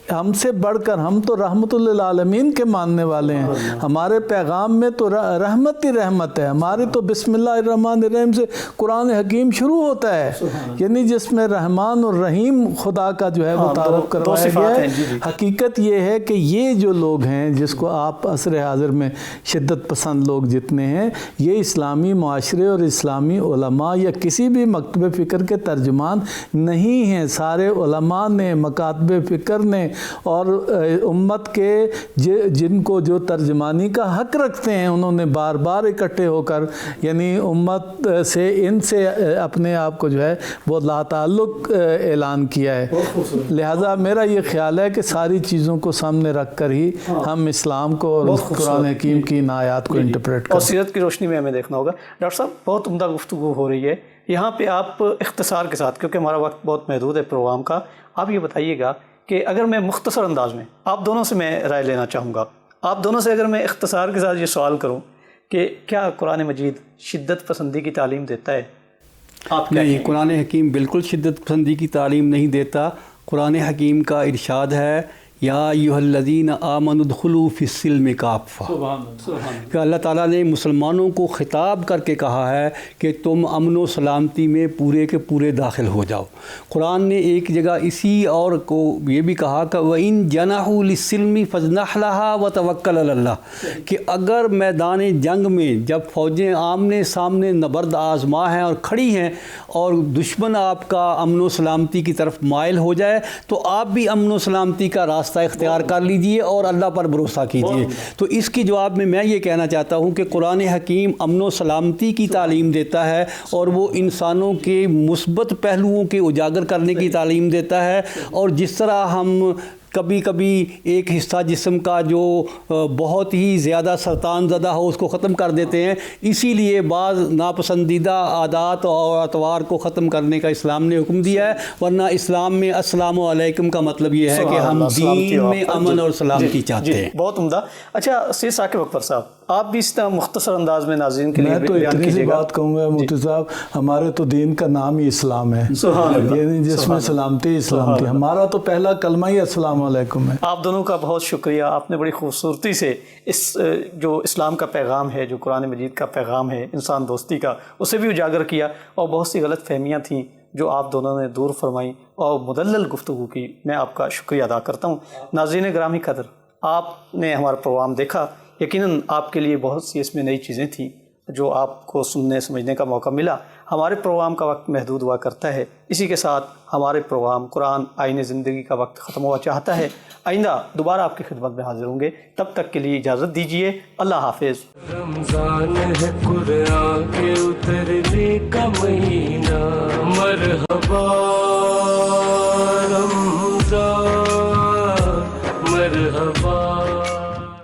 ہم سے بڑھ کر ہم تو رحمت للعالمین کے ماننے والے ہیں، ہمارے پیغام میں تو رحمت ہی رحمت ہے، ہمارے تو بسم اللہ الرحمن الرحیم سے قرآن حکیم شروع ہوتا ہے، یعنی جس میں رحمان اور رحیم خدا کا جو ہے وہ تعارف کروایا گیا ہے۔ حقیقت یہ ہے کہ یہ جو لوگ ہیں جس کو آپ عصر حاضر میں شدت پسند لوگ جتنے ہیں، یہ اسلامی معاشرے اور اسلامی علماء یا کسی بھی مکتب فکر کے ترجمان نہیں ہیں۔ سارے علماء نے، مکاتب فکر نے اور امت کے جن کو جو ترجمانی کا حق رکھتے ہیں، انہوں نے بار بار اکٹھے ہو کر یعنی امت سے ان سے اپنے آپ کو جو ہے وہ لا تعلق اعلان کیا ہے۔ لہٰذا میرا یہ خیال ہے کہ ساری چیزوں کو سامنے رکھ کر ہی ہم اسلام کو اور قرآن حکیم کی ان آیات کو انٹرپریٹ کریں، اور سیرت کی روشنی میں ہمیں دیکھنا ہوگا۔ ڈاکٹر صاحب بہت عمدہ گفتگو ہو رہی ہے یہاں پہ، آپ اختصار کے ساتھ، کیونکہ ہمارا وقت بہت محدود ہے پروگرام کا، آپ یہ بتائیے گا کہ اگر میں مختصر انداز میں آپ دونوں سے میں رائے لینا چاہوں گا، آپ دونوں سے اگر میں اختصار کے ساتھ یہ سوال کروں کہ کیا قرآن مجید شدت پسندی کی تعلیم دیتا ہے؟ آپ نہیں، قرآن حکیم بالکل شدت پسندی کی تعلیم نہیں دیتا۔ قرآن حکیم کا ارشاد ہے یا ایھا الذین آمنوا ادخلوا فی السلم کافہ، کہ اللہ تعالیٰ نے مسلمانوں کو خطاب کر کے کہا ہے کہ تم امن و سلامتی میں پورے کے پورے داخل ہو جاؤ۔ قرآن نے ایک جگہ اسی اور کو یہ بھی کہا کہ وَإِن جَنَحُوا لِلسِّلْمِ فَاجْنَحْ لَهَا وَتَوَكَّلْ عَلَى اللَّهِ، کہ اگر میدان جنگ میں جب فوجیں آمنے سامنے نبرد آزما ہیں اور کھڑی ہیں اور دشمن آپ کا امن و سلامتی کی طرف مائل ہو جائے تو آپ بھی امن و سلامتی کا راستہ اختیار کر لیجئے اور اللہ پر بھروسہ کیجئے۔ تو اس کی جواب میں یہ کہنا چاہتا ہوں کہ قرآن حکیم امن و سلامتی کی تعلیم دیتا ہے، اور وہ انسانوں کے مثبت پہلوؤں کے اجاگر کرنے کی تعلیم دیتا ہے، اور جس طرح ہم کبھی کبھی ایک حصہ جسم کا جو بہت ہی زیادہ سرطان زدہ ہو اس کو ختم کر دیتے ہیں، اسی لیے بعض ناپسندیدہ عادات اور اطوار کو ختم کرنے کا اسلام نے حکم دیا ہے، ورنہ اسلام میں السلام علیکم کا مطلب یہ ہے کہ ہم دین میں امن اور سلامتی چاہتے ہیں۔ بہت عمدہ۔ اچھا سید ثاقب اکبر صاحب، آپ بھی اس طرح مختصر انداز میں ناظرین کے لیے میں تو اتنی سی بات کہوں گا مفتی صاحب، ہمارے تو دین کا نام ہی اسلام ہے، یعنی جس میں سلامتی اسلام تھی، ہمارا تو پہلا کلمہ ہی السلام علیکم ہے۔ آپ دونوں کا بہت شکریہ، آپ نے بڑی خوبصورتی سے اس جو اسلام کا پیغام ہے، جو قرآن مجید کا پیغام ہے انسان دوستی کا، اسے بھی اجاگر کیا، اور بہت سی غلط فہمیاں تھیں جو آپ دونوں نے دور فرمائیں اور مدلل گفتگو کی۔ میں آپ کا شکریہ ادا کرتا ہوں۔ ناظرین گرامی قدر، آپ نے ہمارا پروگرام دیکھا، یقیناً آپ کے لیے بہت سی اس میں نئی چیزیں تھیں جو آپ کو سننے سمجھنے کا موقع ملا۔ ہمارے پروگرام کا وقت محدود ہوا کرتا ہے، اسی کے ساتھ ہمارے پروگرام قرآن آئین زندگی کا وقت ختم ہوا چاہتا ہے۔ آئندہ دوبارہ آپ کی خدمت میں حاضر ہوں گے، تب تک کے لیے اجازت دیجیے، اللہ حافظ۔ رمضان ہے قرآن کے اترنے کا مہینہ،